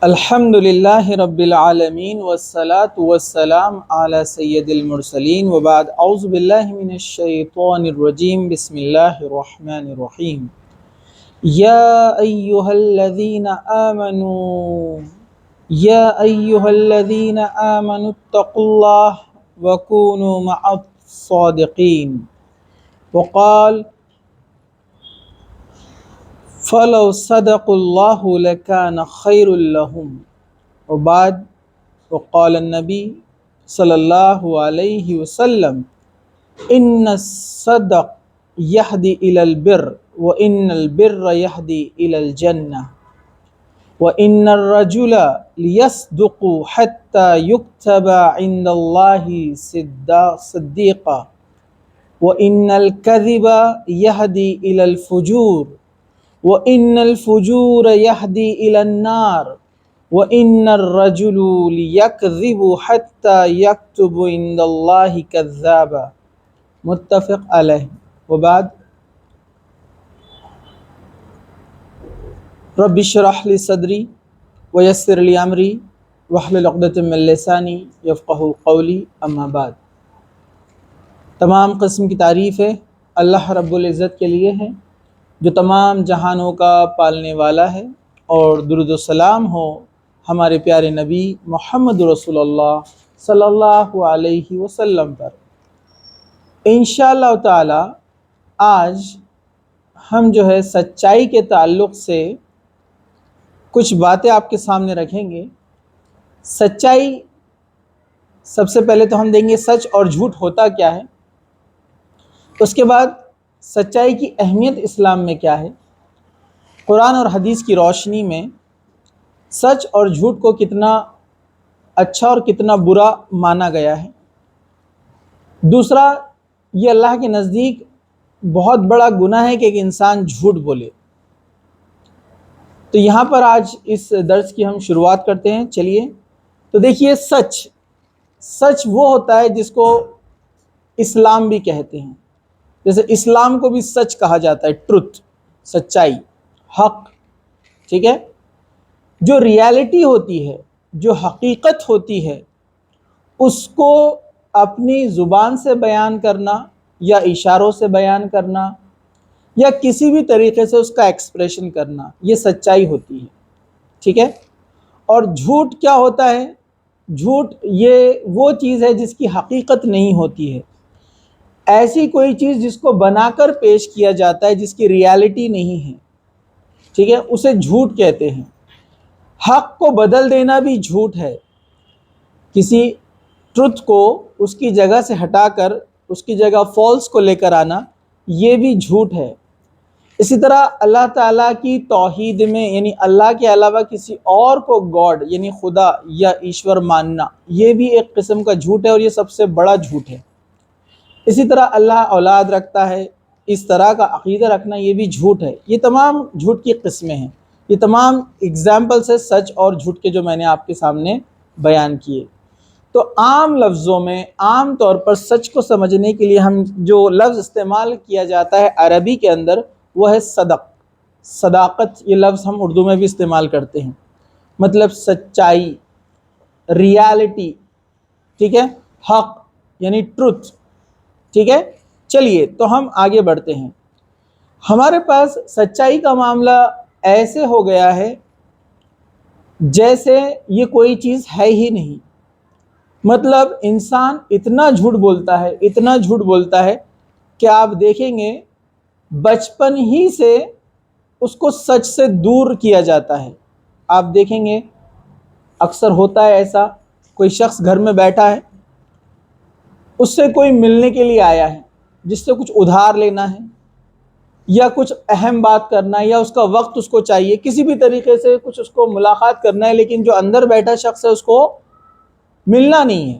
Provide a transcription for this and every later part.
الحمد للہ رب العالمین والصلاة والسلام علی سید المرسلین وبعد اعوذ باللہ من الشیطان الرجیم بسم اللہ الرحمن الرحیم یا ایہا الذین آمنوا اتقوا اللہ وکونوا مع الصادقین وقال فَلَوْ صَدَقُوا اللَّهُ لَكَانَ خَيْرٌ لَهُمْ وبعد وقال النبی صلی اللہ علیہ وسلم ان الصدق یہدی الی البر وان البر یہدی الی الجنہ وان الرجل لیصدق حتی یکتب عند اللہ صدیقا وان الکذب یہدی الی الفجور وَإِنَّ الْفُجُورَ يَهْدِي إِلَى النَّارِ وَإِنَّ الرَّجُلُ لِيَكْذِبُ حَتَّى يَكْتُبَ عِنْدَ اللَّهِ كَذَّابًا متفق علیہ وبعد رب اشرح لي صدری ويسر لي امری واحلل عقدۃ من لسانی یفقہوا قولی اما بعد۔ تمام قسم کی تعریف ہے اللہ رب العزت کے لیے ہے جو تمام جہانوں کا پالنے والا ہے، اور درود و سلام ہو ہمارے پیارے نبی محمد رسول اللہ صلی اللہ علیہ وسلم پر۔ انشاءاللہ تعالی آج ہم سچائی کے تعلق سے کچھ باتیں آپ کے سامنے رکھیں گے۔ سچائی سب سے پہلے تو ہم دیں گے سچ اور جھوٹ ہوتا کیا ہے، اس کے بعد سچائی کی اہمیت اسلام میں کیا ہے، قرآن اور حدیث کی روشنی میں سچ اور جھوٹ کو کتنا اچھا اور کتنا برا مانا گیا ہے۔ دوسرا، یہ اللہ کے نزدیک بہت بڑا گناہ ہے کہ ایک انسان جھوٹ بولے۔ تو یہاں پر آج اس درس کی ہم شروعات کرتے ہیں۔ چلیے تو دیکھیے، سچ وہ ہوتا ہے جس کو اسلام بھی کہتے ہیں۔ جیسے اسلام کو بھی سچ کہا جاتا ہے، ٹروتھ، سچائی، حق، ٹھیک ہے۔ جو ریالٹی ہوتی ہے، جو حقیقت ہوتی ہے، اس کو اپنی زبان سے بیان کرنا یا اشاروں سے بیان کرنا یا کسی بھی طریقے سے اس کا ایکسپریشن کرنا، یہ سچائی ہوتی ہے، ٹھیک ہے۔ اور جھوٹ کیا ہوتا ہے؟ جھوٹ یہ وہ چیز ہے جس کی حقیقت نہیں ہوتی ہے، ایسی کوئی چیز جس کو بنا کر پیش کیا جاتا ہے، جس کی ریالٹی نہیں ہے، ٹھیک ہے، اسے جھوٹ کہتے ہیں۔ حق کو بدل دینا بھی جھوٹ ہے، کسی ٹروتھ کو اس کی جگہ سے ہٹا کر اس کی جگہ فالس کو لے کر آنا، یہ بھی جھوٹ ہے۔ اسی طرح اللہ تعالیٰ کی توحید میں، یعنی اللہ کے علاوہ کسی اور کو گاڈ یعنی خدا یا ایشور ماننا، یہ بھی ایک قسم کا جھوٹ ہے، اور یہ سب سے بڑا جھوٹ ہے۔ اسی طرح اللہ اولاد رکھتا ہے، اس طرح کا عقیدہ رکھنا، یہ بھی جھوٹ ہے۔ یہ تمام جھوٹ کی قسمیں ہیں، یہ تمام ایگزامپلس ہے سچ اور جھوٹ کے جو میں نے آپ کے سامنے بیان کیے۔ تو عام لفظوں میں، عام طور پر سچ کو سمجھنے کے لیے ہم جو لفظ استعمال کیا جاتا ہے عربی کے اندر، وہ ہے صداقت۔ یہ لفظ ہم اردو میں بھی استعمال کرتے ہیں، مطلب سچائی، ریالٹی، ٹھیک ہے، حق یعنی ٹروتھ، ٹھیک ہے۔ چلیے تو ہم آگے بڑھتے ہیں۔ ہمارے پاس سچائی کا معاملہ ایسے ہو گیا ہے جیسے یہ کوئی چیز ہے ہی نہیں۔ مطلب انسان اتنا جھوٹ بولتا ہے کہ آپ دیکھیں گے بچپن ہی سے اس کو سچ سے دور کیا جاتا ہے۔ آپ دیکھیں گے اکثر ہوتا ہے ایسا، کوئی شخص گھر میں بیٹھا ہے، اس سے کوئی ملنے کے لیے آیا ہے، جس سے کچھ ادھار لینا ہے یا کچھ اہم بات کرنا ہے، یا اس کا وقت اس کو چاہیے، کسی بھی طریقے سے کچھ اس کو ملاقات کرنا ہے، لیکن جو اندر بیٹھا شخص ہے اس کو ملنا نہیں ہے۔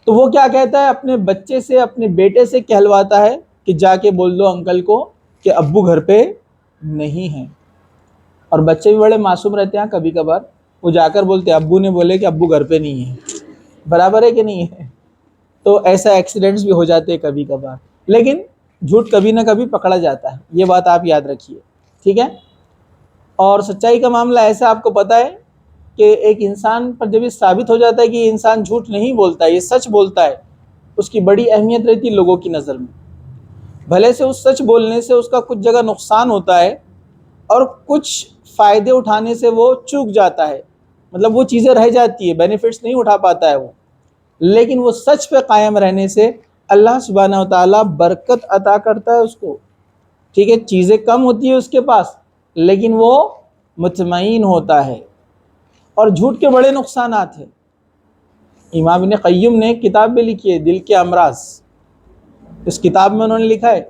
تو وہ کیا کہتا ہے؟ اپنے بچے سے، اپنے بیٹے سے کہلواتا ہے کہ جا کے بول دو انکل کو کہ ابو گھر پہ نہیں ہیں۔ اور بچے بھی بڑے معصوم رہتے ہیں، کبھی کبھار وہ جا کر بولتے ہیں ابو نے بولے کہ ابو گھر پہ نہیں ہیں، برابر ہے کہ نہیں ہے؟ تو ایسا ایکسیڈنٹس بھی ہو جاتے ہیں کبھی کبھار، لیکن جھوٹ کبھی نہ کبھی پکڑا جاتا ہے، یہ بات آپ یاد رکھیے، ٹھیک ہے۔ اور سچائی کا معاملہ ایسا آپ کو پتہ ہے کہ ایک انسان پر جب یہ ثابت ہو جاتا ہے کہ یہ انسان جھوٹ نہیں بولتا ہے، یہ سچ بولتا ہے، اس کی بڑی اہمیت رہتی ہے لوگوں کی نظر میں۔ بھلے سے اس سچ بولنے سے اس کا کچھ جگہ نقصان ہوتا ہے اور کچھ فائدے اٹھانے سے وہ چوک جاتا ہے، مطلب وہ چیزیں رہ جاتی ہے، بینیفٹس نہیں اٹھا پاتا ہے وہ، لیکن وہ سچ پہ قائم رہنے سے اللہ سبحانہ و تعالیٰ برکت عطا کرتا ہے اس کو۔ ٹھیک ہے، چیزیں کم ہوتی ہیں اس کے پاس لیکن وہ مطمئن ہوتا ہے۔ اور جھوٹ کے بڑے نقصانات ہیں۔ امام ابن قیم نے کتاب بھی لکھی ہے دل کے امراض، اس کتاب میں انہوں نے لکھا ہے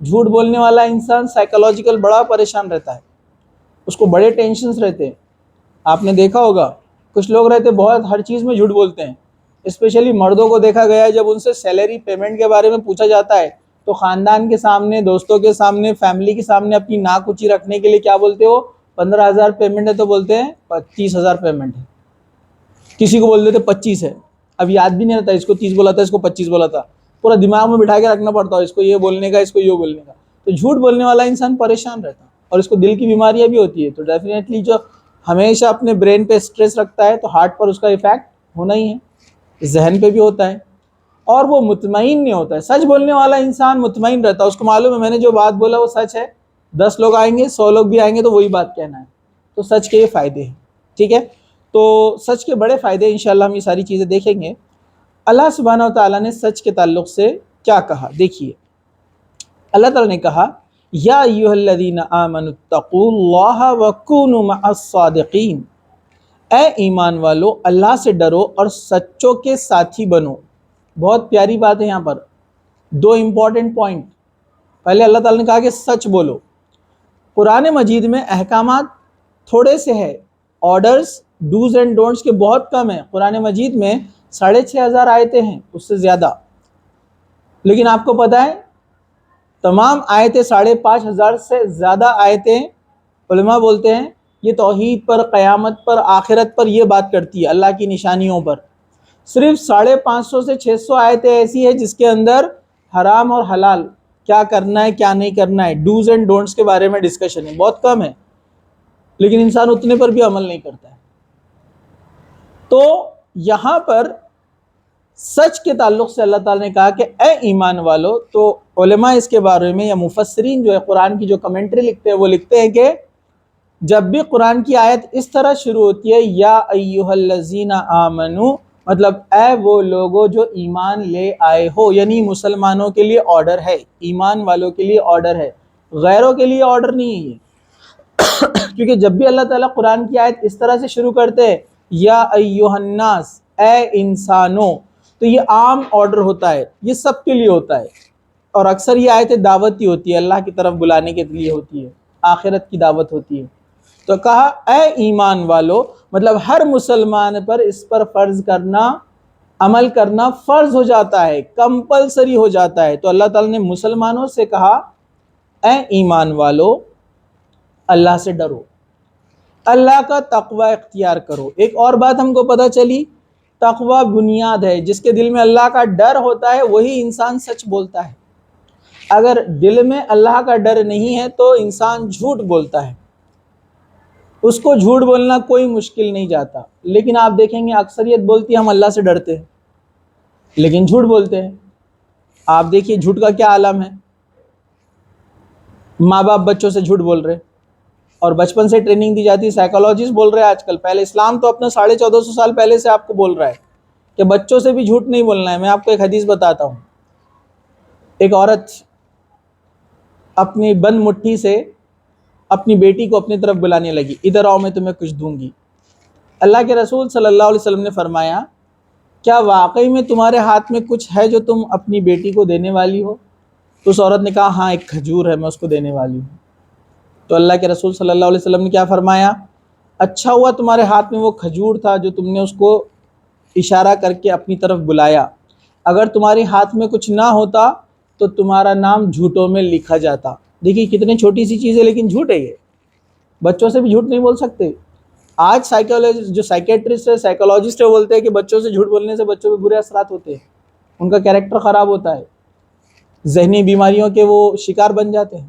جھوٹ بولنے والا انسان سائیکولوجیکل بڑا پریشان رہتا ہے، اس کو بڑے ٹینشنز رہتے ہیں۔ آپ نے دیکھا ہوگا کچھ لوگ رہتے بہت ہر چیز میں جھوٹ بولتے ہیں، اسپیشلی مردوں کو دیکھا گیا ہے جب ان سے سیلری پیمنٹ کے بارے میں پوچھا جاتا ہے تو خاندان کے سامنے، دوستوں کے سامنے، فیملی کے سامنے اپنی ناک اونچی رکھنے کے لیے کیا بولتے ہو؟ 15,000 پیمنٹ ہے تو بولتے ہیں 25,000 پیمنٹ ہے، کسی کو بول دیتے 25 ہے، اب یاد بھی نہیں رہتا اس کو 30 بولا تھا، اس کو 25 بولا تھا، پورا دماغ میں بٹھا کے رکھنا پڑتا ہے اس کو یہ بولنے کا، اس کو یہ بولنے کا۔ تو جھوٹ بولنے والا انسان پریشان رہتا ہے اور اس کو دل کی بیماریاں بھی ہوتی ہے۔ تو ڈیفینیٹلی جو ہمیشہ اپنے برین پہ اسٹریس رکھتا ہے تو ہارٹ پر اس کا ایفیکٹ ہونا ہی ہے، ذہن پہ بھی ہوتا ہے، اور وہ مطمئن نہیں ہوتا ہے۔ سچ بولنے والا انسان مطمئن رہتا ہے، اس کو معلوم ہے میں نے جو بات بولا وہ سچ ہے، 10 لوگ آئیں گے، 100 لوگ بھی آئیں گے تو وہی بات کہنا ہے۔ تو سچ کے یہ فائدے ہیں، ٹھیک ہے۔ تو سچ کے بڑے فائدے انشاءاللہ ہم یہ ساری چیزیں دیکھیں گے۔ اللہ سبحانہ و تعالیٰ نے سچ کے تعلق سے کیا کہا دیکھیے، اللہ تعالیٰ نے کہا یا ایھا الذین آمنوا اتقوا اللہ وکونوا مع الصادقین، اے ایمان والو اللہ سے ڈرو اور سچوں کے ساتھی بنو۔ بہت پیاری بات ہے یہاں پر، دو امپورٹنٹ پوائنٹ۔ پہلے اللہ تعالیٰ نے کہا کہ سچ بولو۔ قرآن مجید میں احکامات تھوڑے سے ہیں، آرڈرز ڈوز اینڈ ڈونٹس کے بہت کم ہیں۔ قرآن مجید میں 6,500 آیتیں ہیں، اس سے زیادہ، لیکن آپ کو پتہ ہے تمام آیتیں 5,500 سے زیادہ آیتیں علماء بولتے ہیں یہ توحید پر، قیامت پر، آخرت پر یہ بات کرتی ہے، اللہ کی نشانیوں پر۔ صرف 550 سے 600 آیتیں ایسی ہیں جس کے اندر حرام اور حلال کیا کرنا ہے کیا نہیں کرنا ہے، ڈوز اینڈ ڈونٹس کے بارے میں ڈسکشن ہے، بہت کم ہے، لیکن انسان اتنے پر بھی عمل نہیں کرتا ہے۔ تو یہاں پر سچ کے تعلق سے اللہ تعالیٰ نے کہا کہ اے ایمان والو، تو علماء اس کے بارے میں یا مفسرین جو ہے قرآن کی جو کمنٹری لکھتے ہیں وہ لکھتے ہیں کہ جب بھی قرآن کی آیت اس طرح شروع ہوتی ہے یا ایھا الذین آمنو، مطلب اے وہ لوگوں جو ایمان لے آئے ہو، یعنی مسلمانوں کے لیے آرڈر ہے، ایمان والوں کے لیے آرڈر ہے، غیروں کے لیے آرڈر نہیں ہے یہ۔ کیونکہ جب بھی اللہ تعالیٰ قرآن کی آیت اس طرح سے شروع کرتے ہیں یا ایھا الناس، اے انسانوں، تو یہ عام آرڈر ہوتا ہے، یہ سب کے لیے ہوتا ہے، اور اکثر یہ آیتیں دعوت ہی ہوتی ہے، اللہ کی طرف بلانے کے لیے ہوتی ہے، آخرت کی دعوت ہوتی ہے۔ تو کہا اے ایمان والو، مطلب ہر مسلمان پر اس پر فرض کرنا، عمل کرنا فرض ہو جاتا ہے، کمپلسری ہو جاتا ہے۔ تو اللہ تعالیٰ نے مسلمانوں سے کہا اے ایمان والو اللہ سے ڈرو، اللہ کا تقوی اختیار کرو۔ ایک اور بات ہم کو پتہ چلی، تقوی بنیاد ہے، جس کے دل میں اللہ کا ڈر ہوتا ہے وہی انسان سچ بولتا ہے۔ اگر دل میں اللہ کا ڈر نہیں ہے تو انسان جھوٹ بولتا ہے، اس کو جھوٹ بولنا کوئی مشکل نہیں جاتا۔ لیکن آپ دیکھیں گے اکثریت بولتی ہے ہم اللہ سے ڈرتے ہیں لیکن جھوٹ بولتے ہیں۔ آپ دیکھیے جھوٹ کا کیا عالم ہے، ماں باپ بچوں سے جھوٹ بول رہے، اور بچپن سے ٹریننگ دی جاتی ہے، سائیکالوجسٹ بول رہے ہیں آج کل، پہلے اسلام تو اپنا 1450 سال پہلے سے آپ کو بول رہا ہے کہ بچوں سے بھی جھوٹ نہیں بولنا ہے۔ میں آپ کو ایک حدیث بتاتا ہوں، ایک عورت اپنی بند مٹھی سے اپنی بیٹی کو اپنی طرف بلانے لگی، ادھر آؤ میں تمہیں کچھ دوں گی۔ اللہ کے رسول صلی اللہ علیہ وسلم نے فرمایا کیا واقعی میں تمہارے ہاتھ میں کچھ ہے جو تم اپنی بیٹی کو دینے والی ہو؟ تو اس عورت نے کہا ہاں ایک کھجور ہے، میں اس کو دینے والی ہوں۔ تو اللہ کے رسول صلی اللہ علیہ وسلم نے کیا فرمایا؟ اچھا ہوا تمہارے ہاتھ میں وہ کھجور تھا جو تم نے اس کو اشارہ کر کے اپنی طرف بلایا، اگر تمہارے ہاتھ میں کچھ نہ ہوتا تو تمہارا نام جھوٹوں میں لکھا جاتا۔ دیکھیے کتنی چھوٹی سی چیز ہے لیکن جھوٹ ہے یہ، بچوں سے بھی جھوٹ نہیں بول سکتے۔ آج جو سائیکیٹرسٹ ہے، سائیکالوجسٹ ہے، وہ بولتے ہیں کہ بچوں سے جھوٹ بولنے سے بچوں پہ برے اثرات ہوتے ہیں، ان کا کیریکٹر خراب ہوتا ہے، ذہنی بیماریوں کے وہ شکار بن جاتے ہیں۔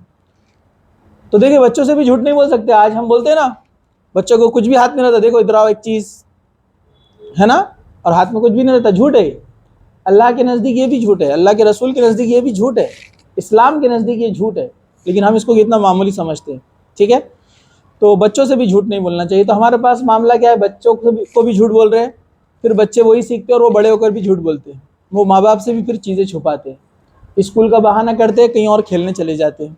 تو دیکھیں بچوں سے بھی جھوٹ نہیں بول سکتے۔ آج ہم بولتے ہیں نا بچوں کو کچھ بھی ہاتھ میں رہتا، دیکھو ادھر آؤ ایک چیز ہے نا، اور ہاتھ میں کچھ بھی نہیں رہتا، جھوٹ ہے۔ اللہ کے نزدیک یہ بھی جھوٹ ہے، اللہ کے رسول کے نزدیک یہ بھی جھوٹ ہے، اسلام کے نزدیک یہ جھوٹ ہے، لیکن ہم اس کو کتنا معمولی سمجھتے ہیں۔ ٹھیک ہے، تو بچوں سے بھی جھوٹ نہیں بولنا چاہیے۔ تو ہمارے پاس معاملہ کیا ہے، بچوں کو بھی جھوٹ بول رہے ہیں، پھر بچے وہی سیکھتے ہیں اور وہ بڑے ہو کر بھی جھوٹ بولتے ہیں، وہ ماں باپ سے بھی پھر چیزیں چھپاتے ہیں، اسکول کا بہانہ کرتے ہیں، کہیں اور کھیلنے چلے جاتے ہیں،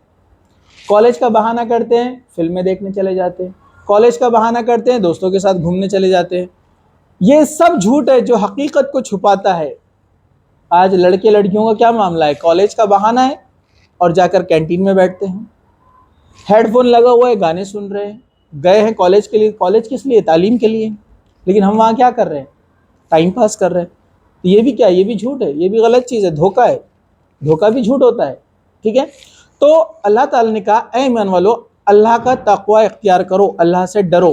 کالج کا بہانہ کرتے ہیں، فلمیں دیکھنے چلے جاتے ہیں، کالج کا بہانہ کرتے ہیں، دوستوں کے ساتھ گھومنے چلے جاتے ہیں۔ یہ سب جھوٹ ہے جو حقیقت کو چھپاتا ہے۔ آج لڑکے لڑکیوں کا کیا معاملہ ہے، کالج کا بہانہ ہے اور جا کر کینٹین میں بیٹھتے ہیں، ہیڈ فون لگا ہوا ہے، گانے سن رہے ہیں، گئے ہیں کالج کے لیے، کالج کس لیے، تعلیم کے لیے، لیکن ہم وہاں کیا کر رہے ہیں، ٹائم پاس کر رہے ہیں۔ تو یہ بھی کیا ہے، یہ بھی جھوٹ ہے، یہ بھی غلط چیز ہے، دھوکہ ہے، دھوکہ بھی جھوٹ ہوتا ہے۔ ٹھیک ہے، تو اللہ تعالیٰ نے کہا اے ایمان والو اللہ کا تقوی اختیار کرو، اللہ سے ڈرو۔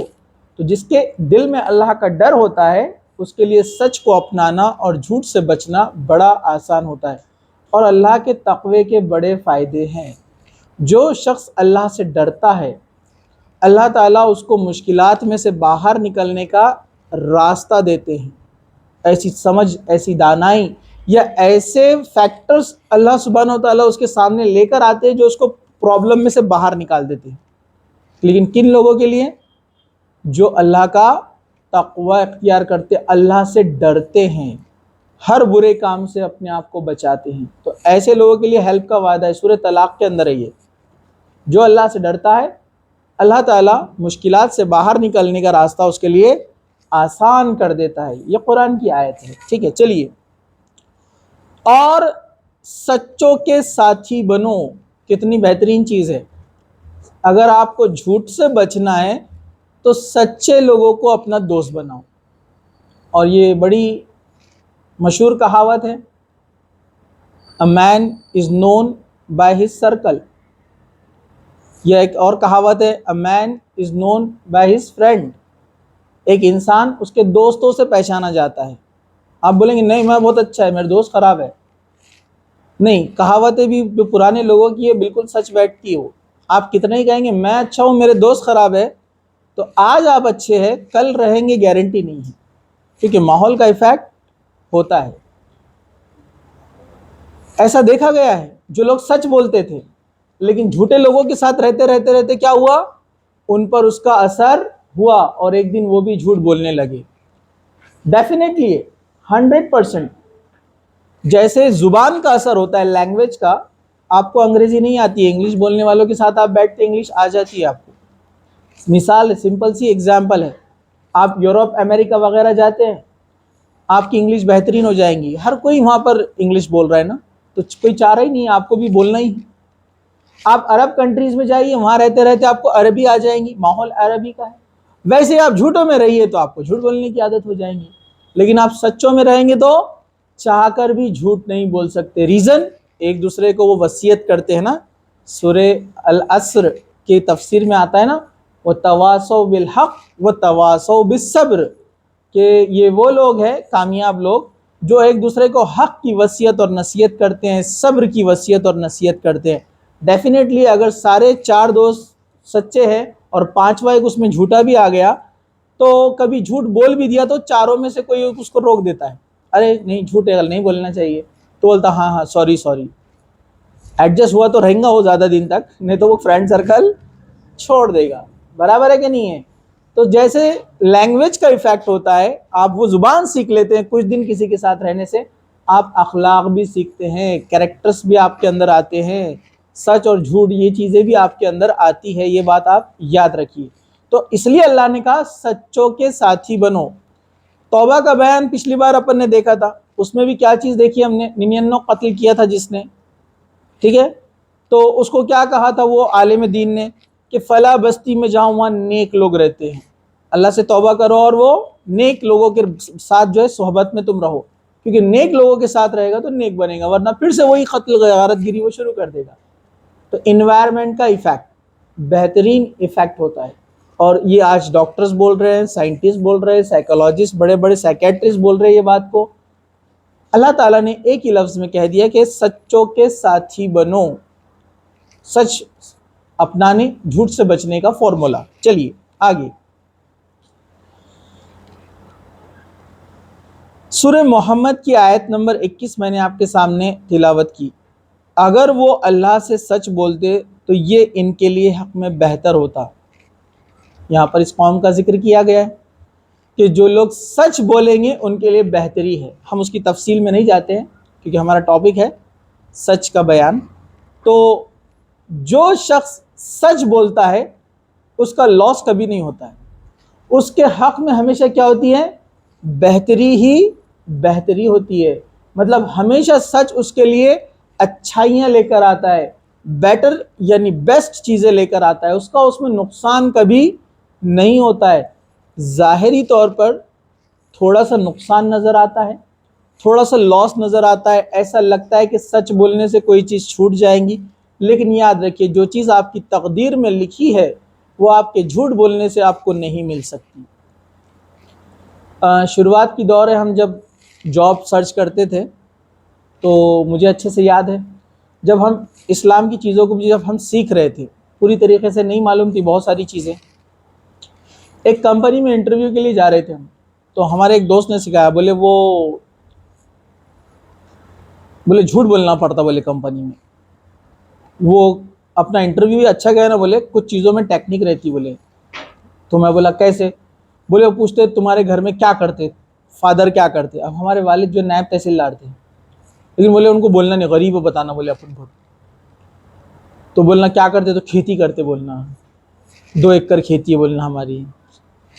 تو جس کے دل میں اللہ کا ڈر ہوتا ہے اس کے لیے سچ کو اپنانا اور جھوٹ سے بچنا بڑا آسان ہوتا ہے، اور اللہ کے تقوی کے بڑے فائدے ہیں۔ جو شخص اللہ سے ڈرتا ہے اللہ تعالیٰ اس کو مشکلات میں سے باہر نکلنے کا راستہ دیتے ہیں، ایسی سمجھ، ایسی دانائی یا ایسے فیکٹرز اللہ سبحانہ و تعالیٰ اس کے سامنے لے کر آتے ہیں جو اس کو پرابلم میں سے باہر نکال دیتے ہیں۔ لیکن کن لوگوں کے لیے؟ جو اللہ کا تقوی اختیار کرتے، اللہ سے ڈرتے ہیں، ہر برے کام سے اپنے آپ کو بچاتے ہیں، تو ایسے لوگوں کے لیے ہیلپ کا وعدہ ہے، سورہ طلاق کے اندر ہے یہ۔ جو اللہ سے ڈرتا ہے اللہ تعالیٰ مشکلات سے باہر نکلنے کا راستہ اس کے لیے آسان کر دیتا ہے۔ یہ قرآن کی آیت ہے۔ ٹھیک ہے، چلیے، اور سچوں کے ساتھی بنو، کتنی بہترین چیز ہے۔ اگر آپ کو جھوٹ سے بچنا ہے تو سچے لوگوں کو اپنا دوست بناؤ، اور یہ بڑی مشہور کہاوت ہے، A man is known by his circle۔ یا ایک اور کہاوت ہے A man is known by his friend۔ ایک انسان اس کے دوستوں سے پہچانا جاتا ہے۔ آپ بولیں گے نہیں میں بہت اچھا ہے، میرے دوست خراب ہے، نہیں، کہاوتیں بھی جو پرانے لوگوں کی ہے بالکل سچ بیٹھتی ہو۔ آپ کتنے ہی کہیں گے میں اچھا ہوں میرے دوست خراب ہے، تو آج آپ اچھے ہیں کل رہیں گے گارنٹی نہیں ہے، کیونکہ ماحول کا ایفیکٹ ہوتا ہے۔ ایسا دیکھا گیا ہے جو لوگ سچ بولتے تھے لیکن جھوٹے لوگوں کے ساتھ رہتے رہتے رہتے کیا ہوا، ان پر اس کا اثر ہوا اور ایک دن وہ بھی جھوٹ بولنے لگے۔ ڈیفینیٹلی 100%، جیسے زبان کا اثر ہوتا ہے، لینگویج کا، آپ کو انگریزی نہیں آتی ہے، انگلش بولنے والوں کے ساتھ آپ بیٹھتے انگلش آ جاتی ہے آپ کو۔ مثال سمپل سی ایگزامپل ہے، آپ یورپ امریکہ وغیرہ جاتے ہیں، آپ کی انگلش بہترین ہو جائیں گی، ہر کوئی وہاں پر انگلش بول رہا ہے نا، تو کوئی چاہ رہا ہی نہیں ہے، آپ کو بھی بولنا ہی ہے۔ آپ عرب کنٹریز میں جائیے، وہاں رہتے رہتے آپ کو عربی آ جائیں گی، ماحول عربی کا ہے۔ ویسے آپ جھوٹوں میں رہیے تو آپ کو جھوٹ بولنے کی عادت ہو جائیں گی، لیکن آپ سچوں میں رہیں گے تو چاہ کر بھی جھوٹ نہیں بول سکتے۔ ریزن، ایک دوسرے کو وہ وصیت کرتے ہیں نا، سورہ العصر کی تفسیر میں آتا ہے نا، وَتَوَاصَوْا بِالْحَقِّ وَتَوَاصَوْا بِالصَّبْرِ، کہ یہ وہ لوگ ہیں کامیاب لوگ جو ایک دوسرے کو حق کی وصیت اور نصیحت کرتے ہیں، صبر کی وصیت اور نصیحت کرتے ہیں۔ ڈیفینیٹلی اگر سارے 4 دوست سچے ہیں اور 5واں ایک اس میں جھوٹا بھی آ گیا تو کبھی جھوٹ بول بھی دیا تو چاروں میں سے کوئی اس کو روک دیتا ہے، ارے نہیں جھوٹ ہے نہیں بولنا چاہیے، تو بولتا ہاں ہاں سوری، ایڈجسٹ ہوا تو رہیں گا وہ زیادہ دن تک، نہیں تو وہ فرینڈ سرکل چھوڑ دے گا۔ برابر ہے کہ نہیں ہے؟ تو جیسے لینگویج کا ایفیکٹ ہوتا ہے، آپ وہ زبان سیکھ لیتے ہیں کچھ دن کسی کے ساتھ رہنے سے، آپ اخلاق بھی سیکھتے ہیں، کریکٹرز بھی آپ کے اندر آتے ہیں، سچ اور جھوٹ یہ چیزیں بھی آپ کے اندر آتی ہے، یہ بات آپ یاد رکھیے۔ تو اس لیے اللہ نے کہا سچوں کے ساتھی بنو۔ توبہ کا بیان پچھلی بار اپن نے دیکھا تھا، اس میں بھی کیا چیز دیکھی ہم نے، 99 قتل کیا تھا جس نے، ٹھیک ہے، تو اس کو کیا کہا تھا وہ عالم دین نے کہ فلاں بستی میں جاؤ وہاں نیک لوگ رہتے ہیں، اللہ سے توبہ کرو اور وہ نیک لوگوں کے ساتھ جو ہے صحبت میں تم رہو، کیونکہ نیک لوگوں کے ساتھ رہے گا تو نیک بنے گا، ورنہ پھر سے وہی قتل غارت گیری وہ شروع کر دے گا۔ تو انوائرمنٹ کا ایفیکٹ بہترین ایفیکٹ ہوتا ہے، اور یہ آج ڈاکٹرز بول رہے ہیں، سائنٹسٹ بول رہے ہیں، سائیکالوجسٹ، بڑے بڑے سائیکیٹرسٹ بول رہے ہیں یہ بات کو۔ اللہ تعالیٰ نے ایک ہی لفظ میں کہہ دیا کہ سچوں کے ساتھی بنو، سچ اپنانے، جھوٹ سے بچنے کا فارمولا۔ چلیے آگے، سورہ محمد کی آیت نمبر 21 میں نے آپ کے سامنے تلاوت کی. اگر وہ اللہ سے سچ بولتے تو یہ ان کے لیے حق میں بہتر ہوتا. یہاں پر اس قوم کا ذکر کیا گیا ہے کہ جو لوگ سچ بولیں گے ان کے لیے بہتری ہے. ہم اس کی تفصیل میں نہیں جاتے ہیں کیونکہ ہمارا ٹاپک ہے سچ کا بیان. تو جو شخص سچ بولتا ہے اس کا لاس کبھی نہیں ہوتا ہے. اس کے حق میں ہمیشہ کیا ہوتی ہے؟ بہتری ہی بہتری ہوتی ہے. مطلب ہمیشہ سچ اس کے لیے اچھائیاں لے کر آتا ہے، بیٹر یعنی بیسٹ چیزیں لے کر آتا ہے. اس میں نقصان کبھی نہیں ہوتا ہے. ظاہری طور پر تھوڑا سا نقصان نظر آتا ہے، تھوڑا سا لاس نظر آتا ہے، ایسا لگتا ہے کہ سچ بولنے سے کوئی چیز چھوٹ جائیں گی. لیکن یاد رکھیے جو چیز آپ کی تقدیر میں لکھی ہے وہ آپ کے جھوٹ بولنے سے آپ کو نہیں مل سکتی. شروعات کی دور ہے، ہم جب جاب سرچ کرتے تھے تو مجھے اچھے سے یاد ہے جب ہم اسلام کی چیزوں کو جب ہم سیکھ رہے تھے، پوری طریقے سے نہیں معلوم تھی بہت ساری چیزیں. ایک کمپنی میں انٹرویو کے لیے جا رہے تھے ہم، تو ہمارے ایک دوست نے سکھایا، بولے جھوٹ بولنا پڑتا بولے کمپنی میں. وہ اپنا انٹرویو اچھا گیا نا، بولے کچھ چیزوں میں ٹیکنیک رہتی بولے. تو میں بولا کیسے؟ بولے وہ پوچھتے تمہارے گھر میں کیا کرتے، فادر کیا کرتے. اب ہمارے والد جو نائب تحصیلدار تھے، لیکن بولے ان کو بولنا نہیں، غریب ہے بتانا بولے اپن کو. تو بولنا کیا کرتے تو کھیتی کرتے بولنا، 2 ایکڑ کھیتی ہے بولنا ہماری،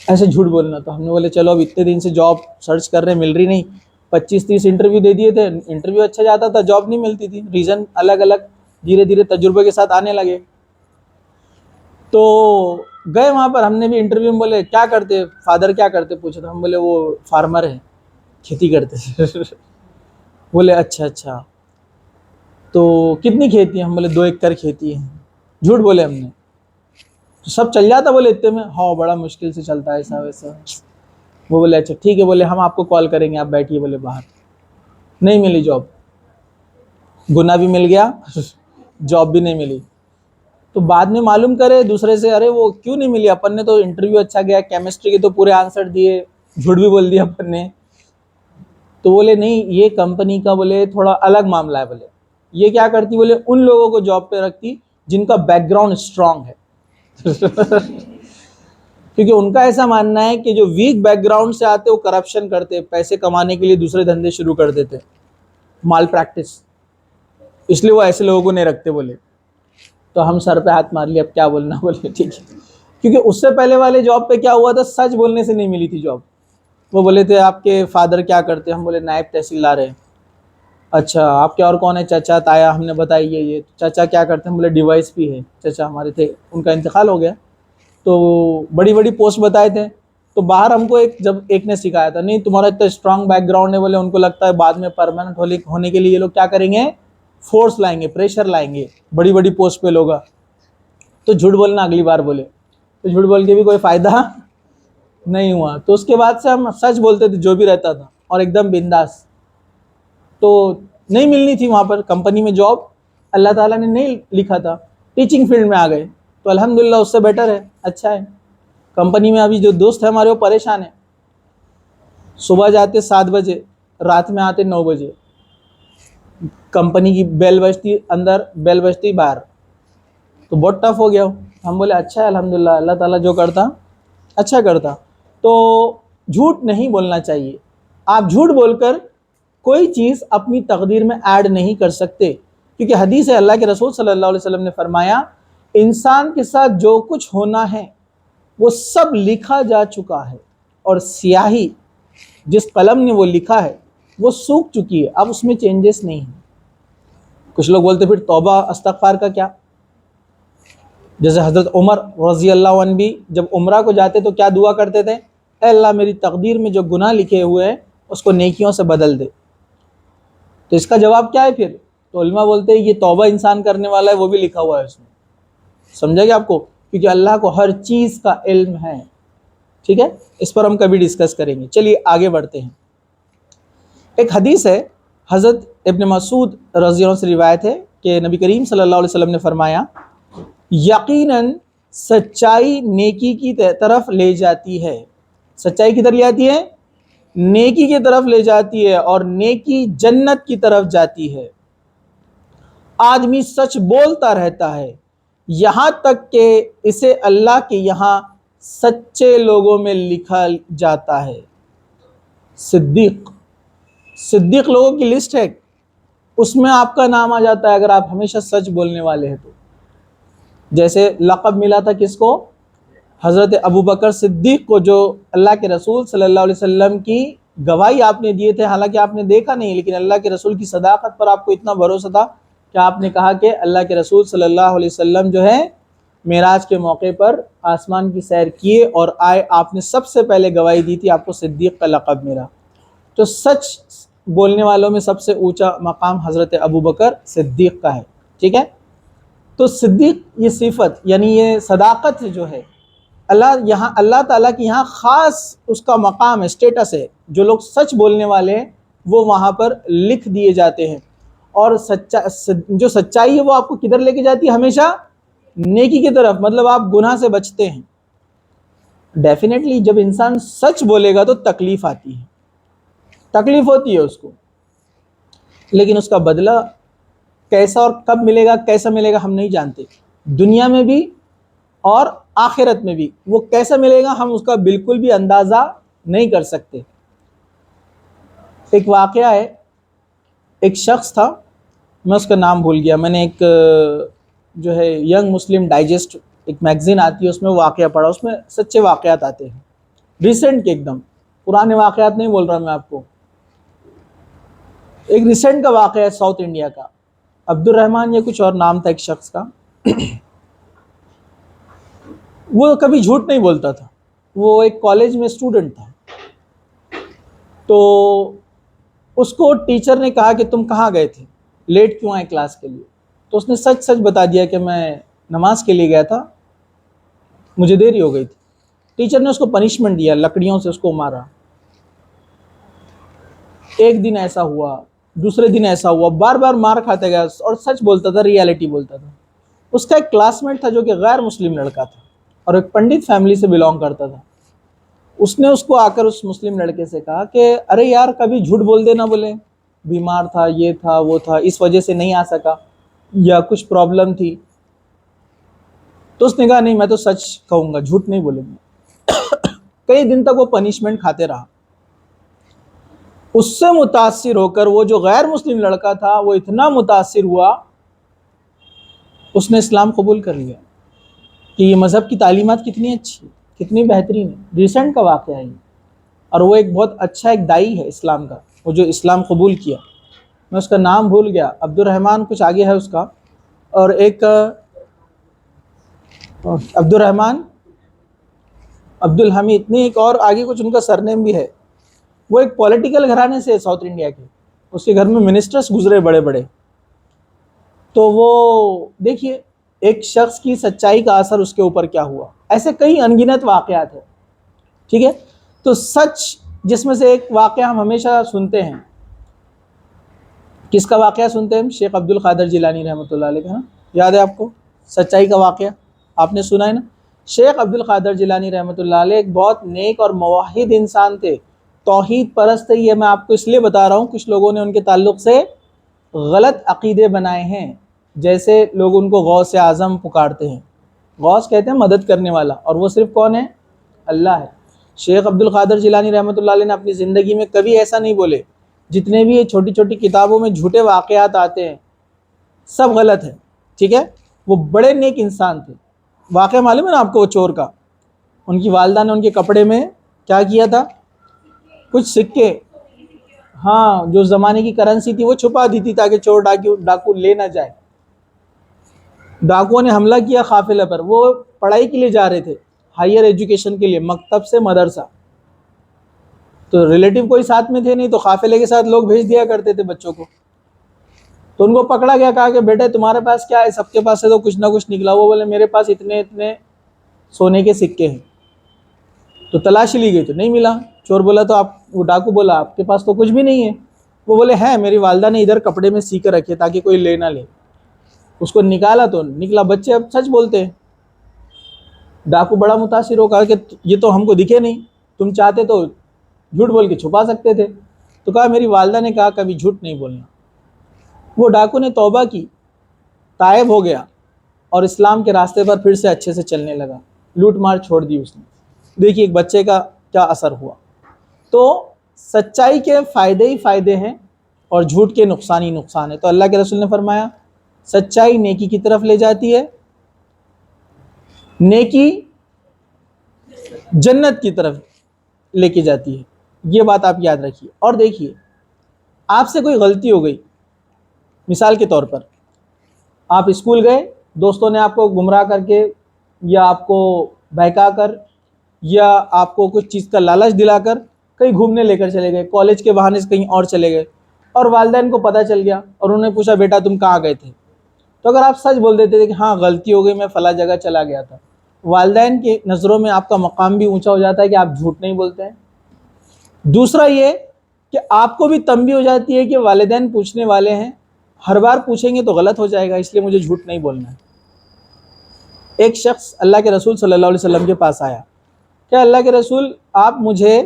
ایسے جھوٹ بولنا. تو ہم نے بولے چلو اب اتنے دن سے جاب سرچ کر رہے ہیں مل رہی نہیں، 25-30 انٹرویو دے دیے تھے، انٹرویو اچھا جاتا تھا، جاب نہیں ملتی تھی. ریزن الگ الگ دھیرے دھیرے تجربے کے ساتھ آنے لگے. تو گئے وہاں پر، ہم نے بھی انٹرویو میں بولے کیا کرتے، فادر کیا کرتے پوچھا. تو ہم بولے وہ فارمر ہے، کھیتی کرتے. بولے اچھا تو کتنی کھیتی ہے؟ ہم بولے 2 ایکڑ کھیتی ہے. جھوٹ بولے ہم نے. تو سب چل جاتا بولے اتنے میں؟ ہاں بڑا مشکل سے چلتا ہے ایسا ویسا. وہ بولے اچھا ٹھیک ہے، بولے ہم آپ کو کال کریں گے، آپ بیٹھیے بولے باہر. نہیں ملی جاب، گناہ بھی مل گیا، جاب بھی نہیں ملی. تو بعد میں معلوم کرے دوسرے سے، ارے وہ کیوں نہیں ملی، اپن نے تو انٹرویو اچھا گیا، کیمسٹری کے تو پورے آنسر دیے، جھوٹ بھی بول دیا اپن نے. تو بولے نہیں یہ کمپنی کا بولے تھوڑا الگ معاملہ ہے. بولے یہ کیا کرتی، بولے ان لوگوں کو جاب پہ رکھتی جن کا بیک گراؤنڈ اسٹرانگ ہے. کیونکہ ان کا ایسا ماننا ہے کہ جو ویک بیک گراؤنڈ سے آتے وہ کرپشن کرتے، پیسے کمانے کے لیے دوسرے دھندے شروع کر دیتے، مال پریکٹس، اس لیے وہ ایسے لوگوں کو نہیں رکھتے. بولے تو ہم سر پہ ہاتھ مار لیے، اب کیا بولنا. بولے ٹھیک ہے، کیونکہ اس سے پہلے والے جاب پہ کیا ہوا تھا، سچ بولنے سے نہیں ملی تھی جاب. وہ بولے تھے آپ کے فادر کیا کرتے، ہم بولے نائب تحصیلدار ہے. اچھا آپ کے اور کون ہے؟ چچا تایا. ہم نے بتائی یہ چچا کیا کرتے ہیں؟ بولے ڈیوائس پی ہے چچا ہمارے تھے، ان کا انتقال ہو گیا. تو بڑی بڑی پوسٹ بتائے تھے. تو باہر ہم کو جب ایک نے سکھایا تھا، نہیں تمہارا اتنا اسٹرانگ بیک گراؤنڈ ہے، بولے ان کو لگتا ہے بعد میں پرماننٹ ہونے کے لیے یہ لوگ کیا کریں گے، فورس لائیں گے، پریشر لائیں گے بڑی بڑی پوسٹ پہ لوگ. تو جھوٹ بولنا اگلی بار. بولے تو جھوٹ بول کے بھی کوئی فائدہ نہیں ہوا. تو اس کے بعد سے ہم سچ بولتے تھے جو بھی رہتا تھا، اور ایک دم بنداس. تو نہیں ملنی تھی وہاں پر کمپنی میں جاب، اللہ تعالیٰ نے نہیں لکھا تھا، ٹیچنگ فیلڈ میں آ گئے. تو الحمدللہ اس سے بیٹر ہے، اچھا ہے. کمپنی میں ابھی جو دوست ہیں ہمارے وہ پریشان ہیں، صبح جاتے 7 بجے، رات میں آتے 9 بجے. کمپنی کی بیل بجتی اندر، بیل بجتی باہر. تو بہت ٹف ہو گیا. ہم بولے اچھا ہے الحمدللہ، اللہ تعالیٰ جو کرتا اچھا کرتا. تو جھوٹ نہیں بولنا چاہیے. آپ جھوٹ بول کر کوئی چیز اپنی تقدیر میں ایڈ نہیں کر سکتے، کیونکہ حدیث ہے، اللہ کے رسول صلی اللہ علیہ وسلم نے فرمایا انسان کے ساتھ جو کچھ ہونا ہے وہ سب لکھا جا چکا ہے، اور سیاہی جس قلم نے وہ لکھا ہے وہ سوکھ چکی ہے، اب اس میں چینجز نہیں ہیں. کچھ لوگ بولتے پھر توبہ استغفار کا کیا؟ جیسے حضرت عمر رضی اللہ عنہ بھی جب عمرہ کو جاتے تو کیا دعا کرتے تھے، اے اللہ میری تقدیر میں جو گناہ لکھے ہوئے ہیں اس کو نیکیوں سے بدل دے. تو اس کا جواب کیا ہے پھر؟ تو علماء بولتے ہیں یہ توبہ انسان کرنے والا ہے وہ بھی لکھا ہوا ہے اس میں. سمجھا گیا آپ کو؟ کیونکہ اللہ کو ہر چیز کا علم ہے. ٹھیک ہے، اس پر ہم کبھی ڈسکس کریں گے. چلیے آگے بڑھتے ہیں. ایک حدیث ہے، حضرت ابن مسعود رضی اللہ عنہ سے روایت ہے کہ نبی کریم صلی اللہ علیہ وسلم نے فرمایا یقیناً سچائی نیکی کی طرف لے جاتی ہے. سچائی کدھر لے جاتی ہے؟ نیکی کی طرف لے جاتی ہے اور نیکی جنت کی طرف جاتی ہے۔ آدمی سچ بولتا رہتا ہے یہاں تک کہ اسے اللہ کے یہاں سچے لوگوں میں لکھا جاتا ہے۔ صدیق، صدیق لوگوں کی لسٹ ہے، اس میں آپ کا نام آ جاتا ہے اگر آپ ہمیشہ سچ بولنے والے ہیں تو۔ جیسے لقب ملا تھا کس کو؟ حضرت ابوبکر صدیق کو، جو اللہ کے رسول صلی اللہ علیہ وسلم کی گواہی آپ نے دیے تھے، حالانکہ آپ نے دیکھا نہیں، لیکن اللہ کے رسول کی صداقت پر آپ کو اتنا بھروسہ تھا کہ آپ نے کہا کہ اللہ کے رسول صلی اللہ علیہ وسلم جو ہے معراج کے موقع پر آسمان کی سیر کیے اور آئے، آپ نے سب سے پہلے گواہی دی تھی، آپ کو صدیق کا لقب ملا۔ تو سچ بولنے والوں میں سب سے اونچا مقام حضرت ابوبکر صدیق کا ہے، ٹھیک ہے؟ تو صدیق یہ صفت یعنی یہ صداقت جو ہے اللہ تعالیٰ کی یہاں خاص اس کا مقام ہے، اسٹیٹس ہے۔ جو لوگ سچ بولنے والے ہیں وہ وہاں پر لکھ دیے جاتے ہیں، اور جو سچائی ہے وہ آپ کو کدھر لے کے جاتی ہے؟ ہمیشہ نیکی کی طرف، مطلب آپ گناہ سے بچتے ہیں۔ ڈیفینیٹلی جب انسان سچ بولے گا تو تکلیف آتی ہے، تکلیف ہوتی ہے اس کو، لیکن اس کا بدلہ کیسا اور کب ملے گا، کیسا ملے گا ہم نہیں جانتے، دنیا میں بھی اور آخرت میں بھی وہ کیسا ملے گا ہم اس کا بالکل بھی اندازہ نہیں کر سکتے۔ ایک واقعہ ہے، ایک شخص تھا، میں اس کا نام بھول گیا، میں نے ایک جو ہے ینگ مسلم ڈائجسٹ ایک میگزین آتی ہے، اس میں واقعہ پڑھا، اس میں سچے واقعات آتے ہیں، ریسنٹ کے، ایک دم پرانے واقعات نہیں بول رہا میں آپ کو، ایک ریسنٹ کا واقعہ ہے ساؤتھ انڈیا کا۔ عبد الرحمن یا کچھ اور نام تھا ایک شخص کا، وہ کبھی جھوٹ نہیں بولتا تھا، وہ ایک کالج میں اسٹوڈنٹ تھا، تو اس کو ٹیچر نے کہا کہ تم کہاں گئے تھے، لیٹ کیوں آئے کلاس کے لیے؟ تو اس نے سچ سچ بتا دیا کہ میں نماز کے لیے گیا تھا، مجھے دیری ہو گئی تھی۔ ٹیچر نے اس کو پنشمنٹ دیا، لکڑیوں سے اس کو مارا۔ ایک دن ایسا ہوا، دوسرے دن ایسا ہوا، بار بار مار کھاتا گیا اور سچ بولتا تھا، ریالٹی بولتا تھا۔ اس کا ایک کلاس میٹ تھا جو کہ غیر مسلم لڑکا تھا اور ایک پنڈت فیملی سے بلانگ کرتا تھا۔ اس نے اس کو آ کر اس مسلم لڑکے سے کہا کہ ارے یار کبھی جھوٹ بول دے نہ، بولے بیمار تھا، یہ تھا وہ تھا، اس وجہ سے نہیں آ سکا یا کچھ پرابلم تھی۔ تو اس نے کہا نہیں، میں تو سچ کہوں گا، جھوٹ نہیں بولوں گا۔ کئی دن تک وہ پنشمنٹ کھاتے رہا۔ اس سے متاثر ہو کر وہ جو غیر مسلم لڑکا تھا وہ اتنا متاثر ہوا، اس نے اسلام قبول کر لیا کہ یہ مذہب کی تعلیمات کتنی اچھی ہے، کتنی بہترین ہے۔ ریسنٹ کا واقعہ ہے، اور وہ ایک بہت اچھا ایک دائی ہے اسلام کا، وہ جو اسلام قبول کیا، میں اس کا نام بھول گیا، عبد الرحمن کچھ آگے ہے اس کا، اور ایک عبد الرحمن، عبد الحمید نہیں، ایک اور آگے کچھ ان کا سرنیم بھی ہے۔ وہ ایک پولیٹیکل گھرانے سے ساؤتھ انڈیا کے، اس کے گھر میں منسٹرز گزرے بڑے بڑے۔ تو وہ دیکھیے ایک شخص کی سچائی کا اثر اس کے اوپر کیا ہوا، ایسے کئی انگنت واقعات ہیں، ٹھیک ہے؟ تو سچ، جس میں سے ایک واقعہ ہم ہمیشہ سنتے ہیں، کس کا واقعہ سنتے ہیں ہم؟ شیخ عبد القادر جیلانی رحمۃ اللہ علیہ کا، نا؟ یاد ہے آپ کو سچائی کا واقعہ؟ آپ نے سنا ہے نا؟ شیخ عبد القادر جیلانی رحمۃ اللہ علیہ ایک بہت نیک اور موحد انسان تھے، توحید پرست تھے۔ یہ میں آپ کو اس لیے بتا رہا ہوں، کچھ لوگوں نے ان کے تعلق سے غلط عقیدے بنائے ہیں، جیسے لوگ ان کو غوث اعظم پکارتے ہیں۔ غوث کہتے ہیں مدد کرنے والا، اور وہ صرف کون ہے؟ اللہ ہے۔ شیخ عبد القادر جیلانی رحمۃ اللہ علیہ نے اپنی زندگی میں کبھی ایسا نہیں بولے، جتنے بھی یہ چھوٹی چھوٹی کتابوں میں جھوٹے واقعات آتے ہیں سب غلط ہے، ٹھیک ہے؟ وہ بڑے نیک انسان تھے۔ واقعہ معلوم ہے نا آپ کو وہ چور کا؟ ان کی والدہ نے ان کے کپڑے میں کیا کیا تھا؟ کچھ سکے، ہاں، جو زمانے کی کرنسی تھی وہ چھپا دی تھی تاکہ چور ڈاکو لے نہ جائے۔ ڈاکوؤں نے حملہ کیا قافلے پر، وہ پڑھائی کے لیے جا رہے تھے، ہائر ایجوکیشن کے لیے، مکتب سے مدرسہ، تو ریلیٹیو کوئی ساتھ میں تھے نہیں، تو قافلے کے ساتھ لوگ بھیج دیا کرتے تھے بچوں کو۔ تو ان کو پکڑا گیا، کہا کہ بیٹے تمہارے پاس کیا ہے؟ سب کے پاس سے تو کچھ نہ کچھ نکلا۔ وہ بولے میرے پاس اتنے اتنے سونے کے سکے ہیں۔ تو تلاشی لی گئی تو نہیں ملا۔ چور بولا تو وہ ڈاکو بولا آپ کے پاس تو کچھ بھی نہیں ہے۔ وہ بولے ہے، میری والدہ نے ادھر کپڑے میں سی کر رکھے تاکہ کوئی لے نہ لے۔ اس کو نکالا تو نکلا، بچے اب سچ بولتے ہیں۔ ڈاکو بڑا متاثر ہو، کہا کہ یہ تو ہم کو دکھے نہیں، تم چاہتے تو جھوٹ بول کے چھپا سکتے تھے. تو کہا میری والدہ نے کہا کبھی جھوٹ نہیں بولنا. وہ ڈاکو نے توبہ کی, تائب ہو گیا اور اسلام کے راستے پر پھر سے اچھے سے چلنے لگا, لوٹ مار چھوڑ دی اس نے. دیکھیے ایک بچے کا کیا اثر ہوا. تو سچائی کے فائدے ہی فائدے ہیں اور جھوٹ کے نقصان ہی نقصان ہے. تو اللہ کے رسول نے فرمایا سچائی نیکی کی طرف لے جاتی ہے, نیکی جنت کی طرف لے کے جاتی ہے. یہ بات آپ یاد رکھیے. اور دیکھیے آپ سے کوئی غلطی ہو گئی, مثال کے طور پر آپ اسکول گئے, دوستوں نے آپ کو گمراہ کر کے یا آپ کو بہکا کر یا آپ کو کچھ چیز کا لالچ دلا کر کہیں گھومنے لے کر چلے گئے, کالج کے بہانے سے کہیں اور چلے گئے, اور والدین کو پتہ چل گیا اور انہوں نے پوچھا بیٹا تم کہاں گئے تھے. تو اگر آپ سچ بول دیتے تھے کہ ہاں غلطی ہو گئی میں فلاں جگہ چلا گیا تھا, والدین کی نظروں میں آپ کا مقام بھی اونچا ہو جاتا ہے کہ آپ جھوٹ نہیں بولتے ہیں. دوسرا یہ کہ آپ کو بھی تنبیہ ہو جاتی ہے کہ والدین پوچھنے والے ہیں, ہر بار پوچھیں گے تو غلط ہو جائے گا, اس لیے مجھے جھوٹ نہیں بولنا ہے. ایک شخص اللہ کے رسول صلی اللہ علیہ وسلم کے پاس آیا, کہ اللہ کے رسول آپ مجھے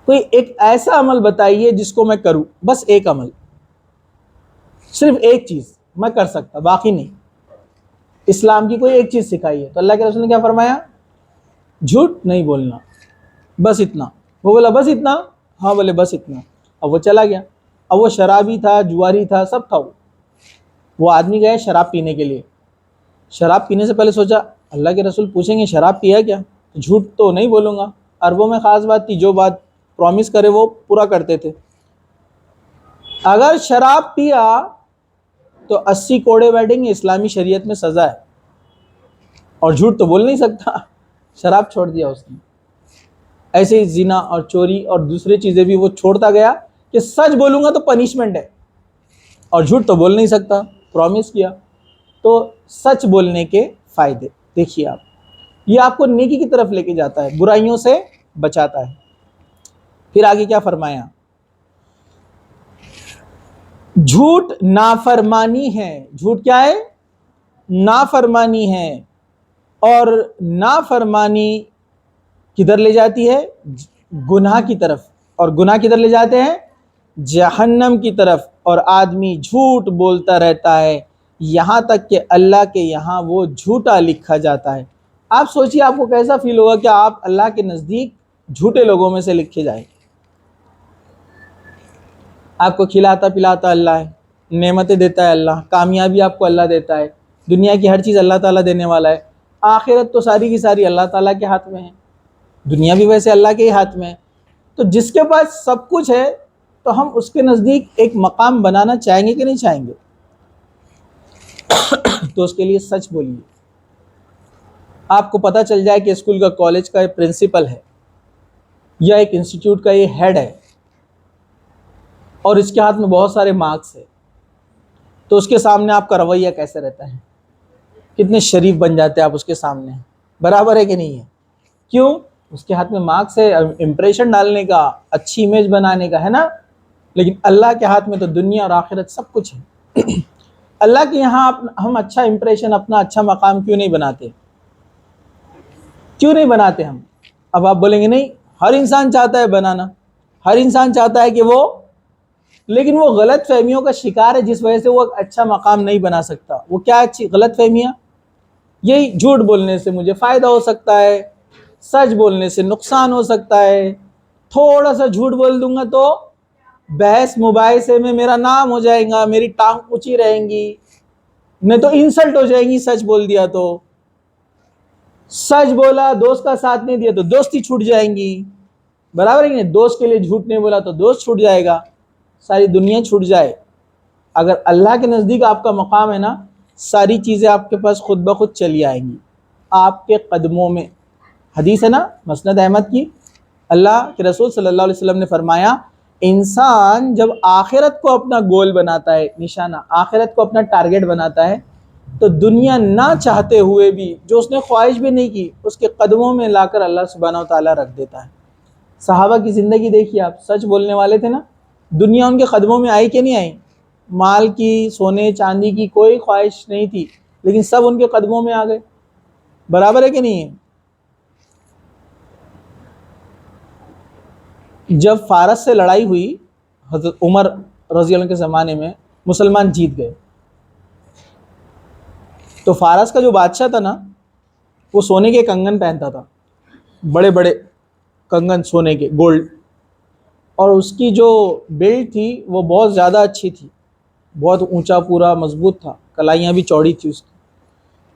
کوئی ایک ایسا عمل بتائیے جس کو میں کروں, بس ایک عمل, صرف ایک چیز میں کر سکتا باقی نہیں, اسلام کی کوئی ایک چیز سکھائیے. تو اللہ کے رسول نے کیا فرمایا, جھوٹ نہیں بولنا, بس اتنا. وہ بولا بس اتنا, ہاں بولے بس اتنا. اب وہ چلا گیا. اب وہ شرابی تھا, جواری تھا, سب تھا. وہ آدمی گئے شراب پینے کے لیے. شراب پینے سے پہلے سوچا اللہ کے رسول پوچھیں گے شراب پیا کیا, جھوٹ تو نہیں بولوں گا. عربوں میں خاص بات تھی, جو بات پرومس کرے وہ پورا کرتے تھے. اگر شراب پیا تو 80 کوڑے بیٹھیں گے, اسلامی شریعت میں سزا ہے, اور جھوٹ تو بول نہیں سکتا, شراب چھوڑ دیا اس نے. ایسے ہی زنا اور چوری اور دوسری چیزیں بھی وہ چھوڑتا گیا کہ سچ بولوں گا تو پنشمنٹ ہے, اور جھوٹ تو بول نہیں سکتا, پرومس کیا. تو سچ بولنے کے فائدے دیکھیے آپ, یہ آپ کو نیکی کی طرف لے کے جاتا ہے, برائیوں سے بچاتا ہے. پھر آگے کیا فرمایا, جھوٹ نافرمانی ہے. جھوٹ کیا ہے, نافرمانی ہے. اور نافرمانی کدھر لے جاتی ہے, گناہ کی طرف, اور گناہ کدھر لے جاتے ہیں, جہنم کی طرف. اور آدمی جھوٹ بولتا رہتا ہے یہاں تک کہ اللہ کے یہاں وہ جھوٹا لکھا جاتا ہے. آپ سوچیے آپ کو کیسا فیل ہوگا کہ آپ اللہ کے نزدیک جھوٹے لوگوں میں سے لکھے جائیں. آپ کو کھلاتا پلاتا اللہ ہے, نعمتیں دیتا ہے اللہ, کامیابی آپ کو اللہ دیتا ہے, دنیا کی ہر چیز اللہ تعالیٰ دینے والا ہے, آخرت تو ساری کی ساری اللہ تعالیٰ کے ہاتھ میں ہے, دنیا بھی ویسے اللہ کے ہی ہاتھ میں ہے. تو جس کے پاس سب کچھ ہے تو ہم اس کے نزدیک ایک مقام بنانا چاہیں گے کہ نہیں چاہیں گے؟ تو اس کے لیے سچ بولیے. آپ کو پتہ چل جائے کہ اسکول کا, کالج کا پرنسپل ہے یا ایک انسٹیٹیوٹ کا یہ ہیڈ ہے اور اس کے ہاتھ میں بہت سارے مارکس ہے, تو اس کے سامنے آپ کا رویہ کیسے رہتا ہے, کتنے شریف بن جاتے ہیں آپ اس کے سامنے, برابر ہے کہ نہیں ہے؟ کیوں؟ اس کے ہاتھ میں مارکس ہے, امپریشن ڈالنے کا, اچھی امیج بنانے کا, ہے نا. لیکن اللہ کے ہاتھ میں تو دنیا اور آخرت سب کچھ ہے. اللہ کے یہاں ہم اچھا امپریشن, اپنا اچھا مقام کیوں نہیں بناتے, کیوں نہیں بناتے ہم؟ اب آپ بولیں گے نہیں, ہر انسان چاہتا ہے بنانا, ہر انسان چاہتا ہے کہ وہ, لیکن وہ غلط فہمیوں کا شکار ہے جس وجہ سے وہ اچھا مقام نہیں بنا سکتا. وہ کیا اچھی غلط فہمیاں, یہی جھوٹ بولنے سے مجھے فائدہ ہو سکتا ہے, سچ بولنے سے نقصان ہو سکتا ہے, تھوڑا سا جھوٹ بول دوں گا تو بحث مباحثے میں میرا نام ہو جائے گا, میری ٹانگ اونچی رہیں گی, نہیں تو انسلٹ ہو جائے گی سچ بول دیا تو. سچ بولا, دوست کا ساتھ نہیں دیا تو دوستی چھوٹ جائیں گی, برابر ہے کہ نہیں. دوست کے لیے جھوٹ نہیں بولا تو دوست چھوٹ جائے گا, ساری دنیا چھوٹ جائے. اگر اللہ کے نزدیک آپ کا مقام ہے نا, ساری چیزیں آپ کے پاس خود بخود چلی آئیں گی آپ کے قدموں میں. حدیث ہے نا مسند احمد کی, اللہ کے رسول صلی اللہ علیہ وسلم نے فرمایا انسان جب آخرت کو اپنا گول بناتا ہے, نشانہ, آخرت کو اپنا ٹارگٹ بناتا ہے, تو دنیا نہ چاہتے ہوئے بھی, جو اس نے خواہش بھی نہیں کی, اس کے قدموں میں لا کر اللہ سبحانہ و تعالیٰ رکھ دیتا ہے. صحابہ کی زندگی دیکھیے آپ, سچ بولنے والے تھے نا, دنیا ان کے قدموں میں آئی کہ نہیں آئی؟ مال کی, سونے چاندی کی کوئی خواہش نہیں تھی, لیکن سب ان کے قدموں میں آ گئے, برابر ہے کہ نہیں ہے؟ جب فارس سے لڑائی ہوئی حضرت عمر رضی اللہ عنہ کے زمانے میں، مسلمان جیت گئے، تو فارس کا جو بادشاہ تھا نا، وہ سونے کے کنگن پہنتا تھا، بڑے بڑے کنگن سونے کے، گولڈ، اور اس کی جو بلڈ تھی وہ بہت زیادہ اچھی تھی، بہت اونچا پورا مضبوط تھا، کلائیاں بھی چوڑی تھی اس کی۔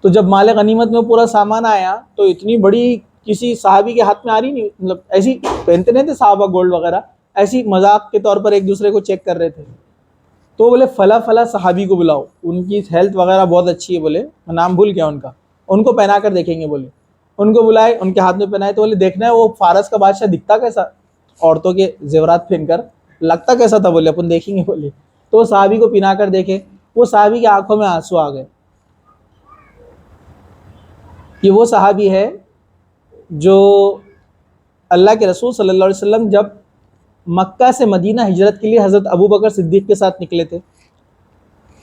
تو جب مال غنیمت میں پورا سامان آیا تو اتنی بڑی کسی صحابی کے ہاتھ میں آ رہی نہیں، مطلب ایسی پہنتے نہیں تھے صحابہ گولڈ وغیرہ، ایسی مذاق کے طور پر ایک دوسرے کو چیک کر رہے تھے، تو بولے فلاں فلاں صحابی کو بلاؤ، ان کی ہیلتھ وغیرہ بہت اچھی ہے، بولے میں نام بھول گیا ان کا، ان کو پہنا کر دیکھیں گے، بولے ان کو بلائے، ان کے ہاتھ میں پہنائے، تو بولے دیکھنا ہے وہ فارس کا بادشاہ دکھتا کیسا، عورتوں کے زیورات پہن کر لگتا کیسا تھا، بولے اپن دیکھیں گے، بولے تو وہ صحابی کو پہنا کر دیکھے، وہ صحابی کی آنکھوں میں آنسو آ گئے۔ یہ وہ صحابی ہے جو اللہ کے رسول صلی اللہ علیہ وسلم جب مکہ سے مدینہ ہجرت کے لیے حضرت ابو بکر صدیق کے ساتھ نکلے تھے،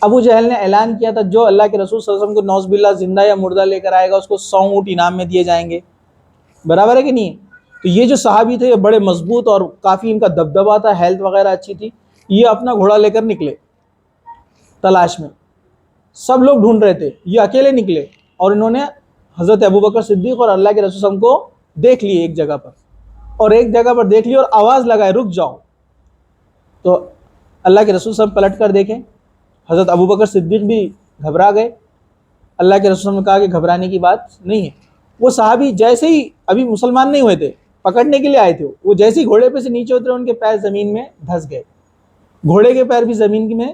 ابو جہل نے اعلان کیا تھا جو اللہ کے رسول صلی اللہ علیہ وسلم کو نعوذ باللہ زندہ یا مردہ لے کر آئے گا اس کو 100 اونٹ انعام میں دیے جائیں گے، برابر ہے کہ نہیں؟ تو یہ جو صحابی تھے یہ بڑے مضبوط اور کافی ان کا دبدبا تھا، ہیلتھ وغیرہ اچھی تھی، یہ اپنا گھوڑا لے کر نکلے تلاش میں، سب لوگ ڈھونڈ رہے تھے، یہ اکیلے نکلے، اور انہوں نے حضرت ابوبکر صدیق اور اللہ کے رسول صلی اللہ علیہ وسلم کو دیکھ لیے ایک جگہ پر، اور ایک جگہ پر دیکھ لی اور آواز لگائے رک جاؤ، تو اللہ کے رسول صلی اللہ علیہ وسلم پلٹ کر دیکھیں، حضرت ابوبکر صدیق بھی گھبرا گئے، اللہ کے رسول صلی اللہ علیہ وسلم نے کہا کہ گھبرانے کی بات نہیں ہے۔ وہ صحابی جیسے ہی ابھی مسلمان نہیں ہوئے تھے، پکڑنے کے لیے آئے تھے، وہ جیسے ہی گھوڑے پہ سے نیچے اترے ان کے پیر زمین میں دھس گئے، گھوڑے کے پیر بھی زمین میں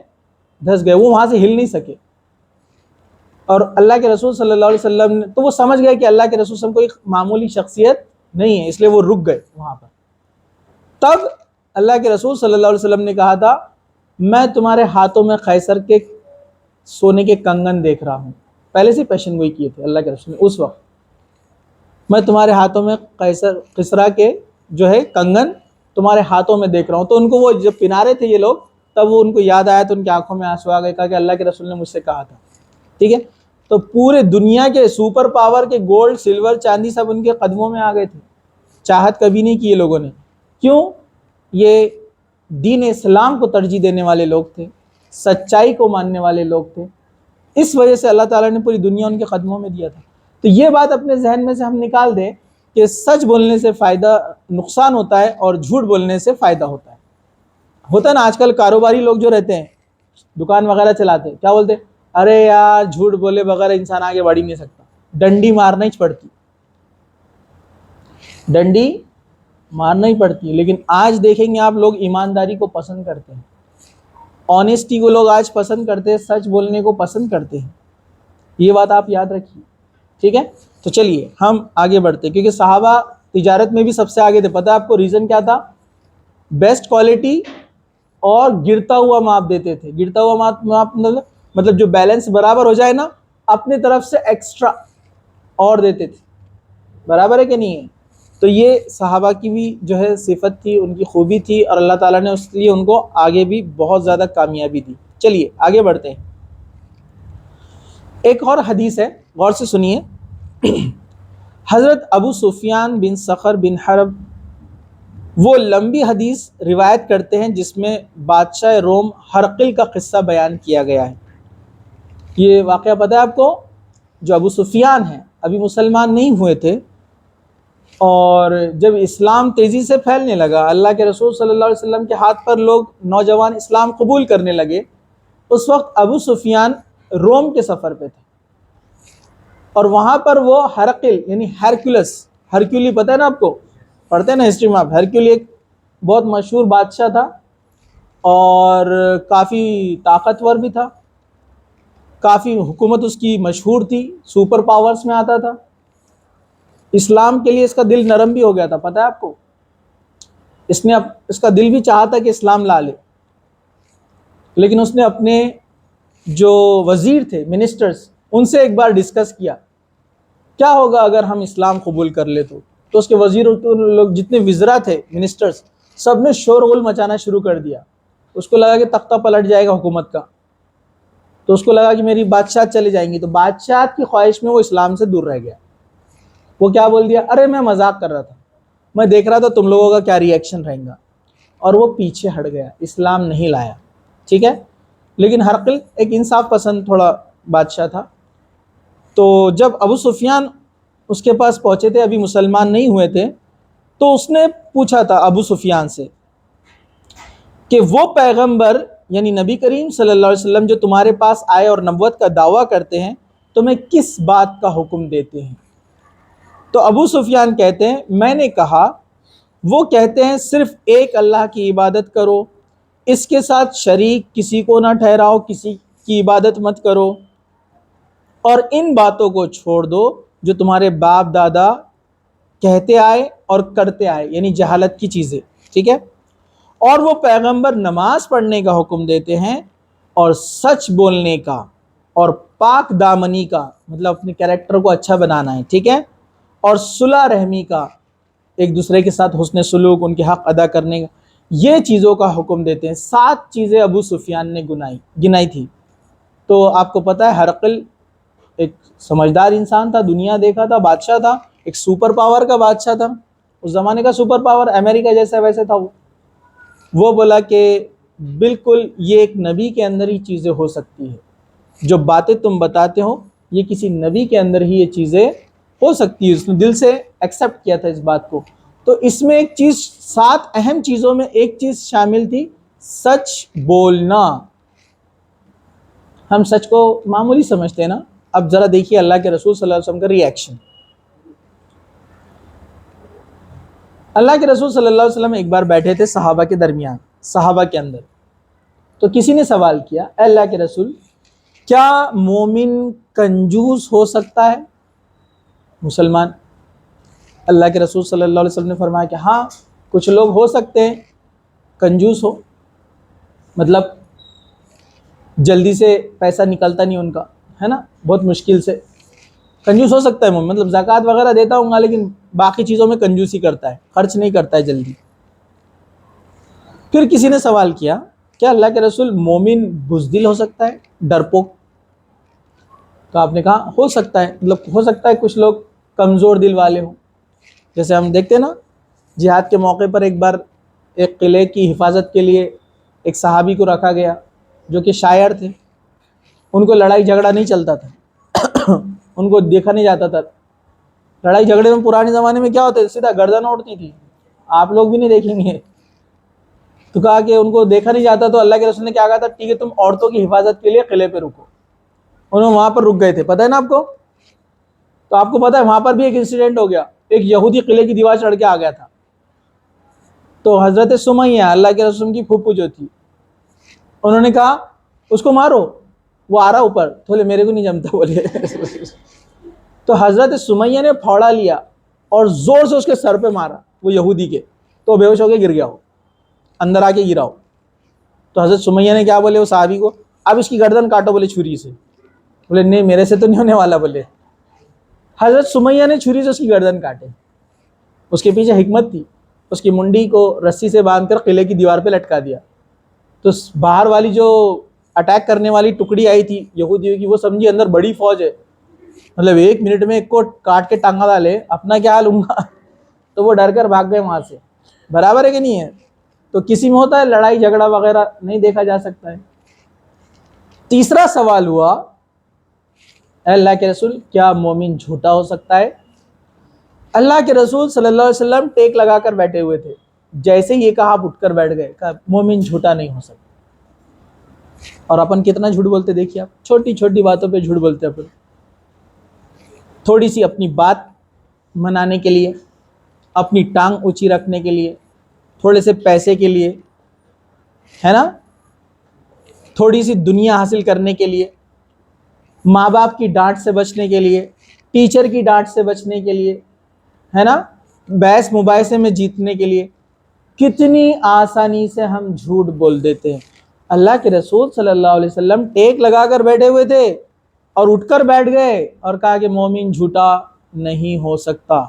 دھس گئے، وہ وہاں سے ہل نہیں سکے، اور اللہ کے رسول صلی اللہ علیہ وسلم نے تو وہ سمجھ گئے کہ اللہ کے رسول صلی اللہ علیہ وسلم کوئی معمولی شخصیت نہیں ہے، اس لیے وہ رک گئے وہاں پر۔ تب اللہ کے رسول صلی اللہ علیہ وسلم نے کہا تھا میں تمہارے ہاتھوں میں قیصر کے سونے کے کنگن دیکھ رہا ہوں، پہلے سے پیشن گوئی کیے تھے اللہ کے رسول نے اس وقت، میں تمہارے ہاتھوں میں کسریٰ کے جو ہے کنگن تمہارے ہاتھوں میں دیکھ رہا ہوں۔ تو ان کو وہ جب پہنا رہے تھے یہ لوگ، تب وہ ان کو یاد آیا تو ان کی آنکھوں میں آنسو آ گئے، کہا کہ اللہ کے رسول نے مجھ سے کہا تھا، ٹھیک ہے؟ تو پورے دنیا کے سپر پاور کے گولڈ سلور چاندی سب ان کے قدموں میں آ گئے تھے، چاہت کبھی نہیں کی یہ لوگوں نے، کیوں؟ یہ دین اسلام کو ترجیح دینے والے لوگ تھے، سچائی کو ماننے والے لوگ تھے، اس وجہ سے اللہ تعالیٰ نے پوری دنیا ان کے قدموں میں دیا تھا۔ تو یہ بات اپنے ذہن میں سے ہم نکال دیں کہ سچ بولنے سے فائدہ نقصان ہوتا ہے اور جھوٹ بولنے سے فائدہ ہوتا ہے نا۔ آج کل کاروباری لوگ جو رہتے ہیں، دکان وغیرہ چلاتے ہیں، کیا بولتے ہیں؟ ارے یار جھوٹ بولے بغیر انسان آگے بڑھ ہی نہیں سکتا، ڈنڈی مارنا ہی پڑتی، ڈنڈی مارنا ہی پڑتی ہے۔ لیکن آج دیکھیں گے آپ لوگ ایمانداری کو پسند کرتے ہیں، آنیسٹی کو لوگ آج پسند کرتے ہیں، سچ بولنے کو پسند کرتے ہیں، یہ بات آپ یاد رکھیے، ٹھیک ہے؟ تو چلیے ہم آگے بڑھتے ہیں، کیونکہ صحابہ تجارت میں بھی سب سے آگے تھے، پتہ ہے آپ کو ریزن کیا تھا؟ بیسٹ کوالٹی اور گرتا ہوا ماپ دیتے تھے، گرتا ہوا ماپ مطلب جو بیلنس برابر ہو جائے نا، اپنے طرف سے ایکسٹرا اور دیتے تھے، برابر ہے کہ نہیں ہے؟ تو یہ صحابہ کی بھی جو ہے صفت تھی، ان کی خوبی تھی، اور اللہ تعالیٰ نے اس لیے ان کو آگے بھی بہت زیادہ کامیابی دی۔ چلیے آگے بڑھتے ہیں، ایک اور حدیث ہے، غور سے سنیے۔ حضرت ابو سفیان بن صخر بن حرب وہ لمبی حدیث روایت کرتے ہیں جس میں بادشاہ روم ہرقل کا قصہ بیان کیا گیا ہے۔ یہ واقعہ پتہ ہے آپ کو؟ جو ابو سفیان ہیں ابھی مسلمان نہیں ہوئے تھے، اور جب اسلام تیزی سے پھیلنے لگا، اللہ کے رسول صلی اللہ علیہ وسلم کے ہاتھ پر لوگ نوجوان اسلام قبول کرنے لگے، اس وقت ابو سفیان روم کے سفر پہ تھے، اور وہاں پر وہ ہرقل یعنی ہرکیولی پتہ ہے نا آپ کو، پڑھتے ہیں نا ہسٹری میں آپ، ہرکیول ایک بہت مشہور بادشاہ تھا اور کافی طاقتور بھی تھا، کافی حکومت اس کی مشہور تھی، سپر پاورز میں آتا تھا، اسلام کے لیے اس کا دل نرم بھی ہو گیا تھا، پتہ ہے آپ کو، اس کا دل بھی چاہا تھا کہ اسلام لا لے، لیکن اس نے اپنے جو وزیر تھے، منسٹرز، ان سے ایک بار ڈسکس کیا ہوگا اگر ہم اسلام قبول کر لے تو اس کے وزیر لوگ جتنے وزراء تھے، منسٹرز، سب نے شور غل مچانا شروع کر دیا، اس کو لگا کہ تختہ پلٹ جائے گا حکومت کا، تو اس کو لگا کہ میری بادشاہت چلے جائیں گی، تو بادشاہت کی خواہش میں وہ اسلام سے دور رہ گیا۔ وہ کیا بول دیا؟ ارے میں مذاق کر رہا تھا، میں دیکھ رہا تھا تم لوگوں کا کیا ری ایکشن رہے گا، اور وہ پیچھے ہٹ گیا، اسلام نہیں لایا، ٹھیک ہے۔ لیکن ہرقل ایک انصاف پسند تھوڑا بادشاہ تھا، تو جب ابو سفیان اس کے پاس پہنچے تھے، ابھی مسلمان نہیں ہوئے تھے، تو اس نے پوچھا تھا ابو سفیان سے کہ وہ پیغمبر یعنی نبی کریم صلی اللہ علیہ وسلم جو تمہارے پاس آئے اور نبوت کا دعویٰ کرتے ہیں، تمہیں کس بات کا حکم دیتے ہیں؟ تو ابو سفیان کہتے ہیں میں نے کہا وہ کہتے ہیں صرف ایک اللہ کی عبادت کرو، اس کے ساتھ شریک کسی کو نہ ٹھہراؤ، کسی کی عبادت مت کرو، اور ان باتوں کو چھوڑ دو جو تمہارے باپ دادا کہتے آئے اور کرتے آئے، یعنی جہالت کی چیزیں، ٹھیک ہے۔ اور وہ پیغمبر نماز پڑھنے کا حکم دیتے ہیں اور سچ بولنے کا اور پاک دامنی کا، مطلب اپنے کیریکٹر کو اچھا بنانا ہے، ٹھیک ہے، اور صلح رحمی کا، ایک دوسرے کے ساتھ حسن سلوک، ان کے حق ادا کرنے کا، یہ چیزوں کا حکم دیتے ہیں۔ 7 چیزیں ابو سفیان نے گنائی تھی۔ تو آپ کو پتہ ہے ہرقل ایک سمجھدار انسان تھا، دنیا دیکھا تھا، بادشاہ تھا، ایک سپر پاور کا بادشاہ تھا، اس زمانے کا سپر پاور امریکہ جیسا ویسے تھا۔ وہ بولا کہ بالکل یہ ایک نبی کے اندر ہی چیزیں ہو سکتی ہے، جو باتیں تم بتاتے ہو یہ کسی نبی کے اندر ہی یہ چیزیں ہو سکتی ہے۔ اس نے دل سے ایکسیپٹ کیا تھا اس بات کو۔ تو اس میں ایک چیز، 7 اہم چیزوں میں ایک چیز شامل تھی، سچ بولنا۔ ہم سچ کو معمولی سمجھتے ہیں نا، اب ذرا دیکھیے اللہ کے رسول صلی اللہ علیہ وسلم کا ری ایکشن۔ اللہ کے رسول صلی اللہ علیہ وسلم ایک بار بیٹھے تھے صحابہ کے درمیان، صحابہ کے اندر، تو کسی نے سوال کیا اے اللہ کے رسول کیا مومن کنجوس ہو سکتا ہے؟ مسلمان۔ اللہ کے رسول صلی اللہ علیہ وسلم نے فرمایا کہ ہاں کچھ لوگ ہو سکتے ہیں کنجوس ہو، مطلب جلدی سے پیسہ نکلتا نہیں ان کا، ہے نا، بہت مشکل سے کنجوس ہو سکتا ہے، مطلب زکوٰۃ وغیرہ دیتا ہوں گا لیکن باقی چیزوں میں کنجوسی کرتا ہے، خرچ نہیں کرتا ہے جلدی۔ پھر کسی نے سوال کیا کیا اللہ کے رسول مومن بزدل ہو سکتا ہے، ڈرپوک؟ تو آپ نے کہا ہو سکتا ہے، مطلب ہو سکتا ہے کچھ لوگ کمزور دل والے ہوں، جیسے ہم دیکھتے ہیں نا جہاد کے موقع پر ایک بار ایک قلعے کی حفاظت کے لیے ایک صحابی کو رکھا گیا جو کہ شاعر تھے، ان کو لڑائی جھگڑا نہیں چلتا تھا، ان کو دیکھا نہیں جاتا تھا۔ لڑائی جھگڑے میں پرانے زمانے میں کیا ہوتا ہے، سیدھا گردن اڑتی تھی، آپ لوگ بھی نہیں دیکھیں گے۔ تو کہا کہ ان کو دیکھا نہیں جاتا، تو اللہ کے رسول نے کیا کہا تھا، ٹھیک ہے تم عورتوں کی حفاظت کے لیے قلعے پہ رکو۔ انہوں وہاں پر رک گئے تھے، پتہ ہے نا آپ کو؟ تو آپ کو پتہ ہے وہاں پر بھی ایک انسیڈنٹ ہو گیا، ایک یہودی قلعے کی دیوار چڑھ کے آ گیا تھا، تو حضرت سمیہ اللہ کے رسول کی پھوپھو جو تھی، انہوں نے کہا اس کو مارو، وہ آ رہا اوپر، تھوڑے میرے کو نہیں جمتا بولے۔ تو حضرت سمیہ نے پھوڑا لیا اور زور سے اس کے سر پہ مارا، وہ یہودی کے، تو بے ہوش ہو کے گر گیا، ہو اندر آ کے گرا ہو۔ تو حضرت سمیہ نے کیا بولے وہ صحابی کو، اب اس کی گردن کاٹو بولے چھری سے، بولے نہیں میرے سے تو نہیں ہونے والا بولے۔ حضرت سمیہ نے چھری سے اس کی گردن کاٹے، اس کے پیچھے حکمت تھی، اس کی منڈی کو رسی سے باندھ کر قلعے کی دیوار پہ لٹکا دیا، تو باہر والی جو اٹیک کرنے والی ٹکڑی آئی تھی یہودیوں کی، وہ سمجھی اندر بڑی فوج ہے، مطلب 1 منٹ میں ایک کو کاٹ کے ٹانگا ڈالے، اپنا کیا لوں گا، تو وہ ڈر کر بھاگ گئے وہاں سے۔ برابر ہے کہ نہیں ہے؟ تو کسی میں ہوتا ہے لڑائی جھگڑا وغیرہ نہیں دیکھا جا سکتا ہے۔ تیسرا سوال ہوا اے اللہ کے رسول کیا مومن جھوٹا ہو سکتا ہے؟ اللہ کے رسول صلی اللہ علیہ وسلم ٹیک لگا کر بیٹھے ہوئے تھے، جیسے یہ کہا آپ اٹھ کر بیٹھ گئے، کہا مومن جھوٹا نہیں ہو سکتا۔ اور اپن کتنا جھوٹ بولتے دیکھیے آپ، چھوٹی چھوٹی باتوں پہ جھوٹ بولتے اپن، تھوڑی سی اپنی بات منانے کے لیے، اپنی ٹانگ اونچی رکھنے کے لیے، تھوڑے سے پیسے کے لیے، ہے نا، تھوڑی سی دنیا حاصل کرنے کے لیے، ماں باپ کی ڈانٹ سے بچنے کے لیے، ٹیچر کی ڈانٹ سے بچنے کے لیے، ہے نا، بحث مباحثے میں جیتنے کے لیے، کتنی آسانی سے ہم جھوٹ بول دیتے ہیں۔ اللہ کے رسول صلی اللہ علیہ وسلم ٹیک لگا کر بیٹھے ہوئے تھے اور اٹھ کر بیٹھ گئے اور کہا کہ مومن جھوٹا نہیں ہو سکتا،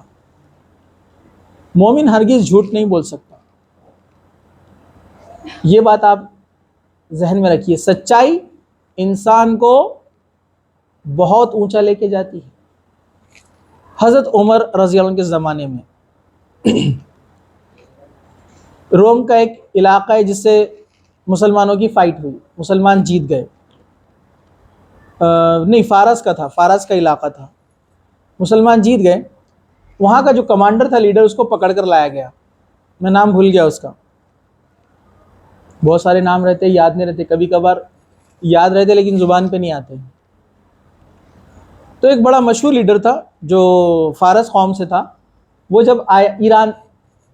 مومن ہرگز جھوٹ نہیں بول سکتا۔ یہ بات آپ ذہن میں رکھیے، سچائی انسان کو بہت اونچا لے کے جاتی ہے۔ حضرت عمر رضی اللہ عنہ کے زمانے میں روم کا ایک علاقہ ہے جس سے مسلمانوں کی فائٹ ہوئی، مسلمان جیت گئے، نہیں فارس کا تھا، فارس کا علاقہ تھا، مسلمان جیت گئے۔ وہاں کا جو کمانڈر تھا، لیڈر، اس کو پکڑ کر لایا گیا، میں نام بھول گیا اس کا، بہت سارے نام رہتے یاد نہیں رہتے، کبھی کبھار یاد رہتے لیکن زبان پہ نہیں آتے۔ تو ایک بڑا مشہور لیڈر تھا جو فارس قوم سے تھا، وہ جب آیا، ایران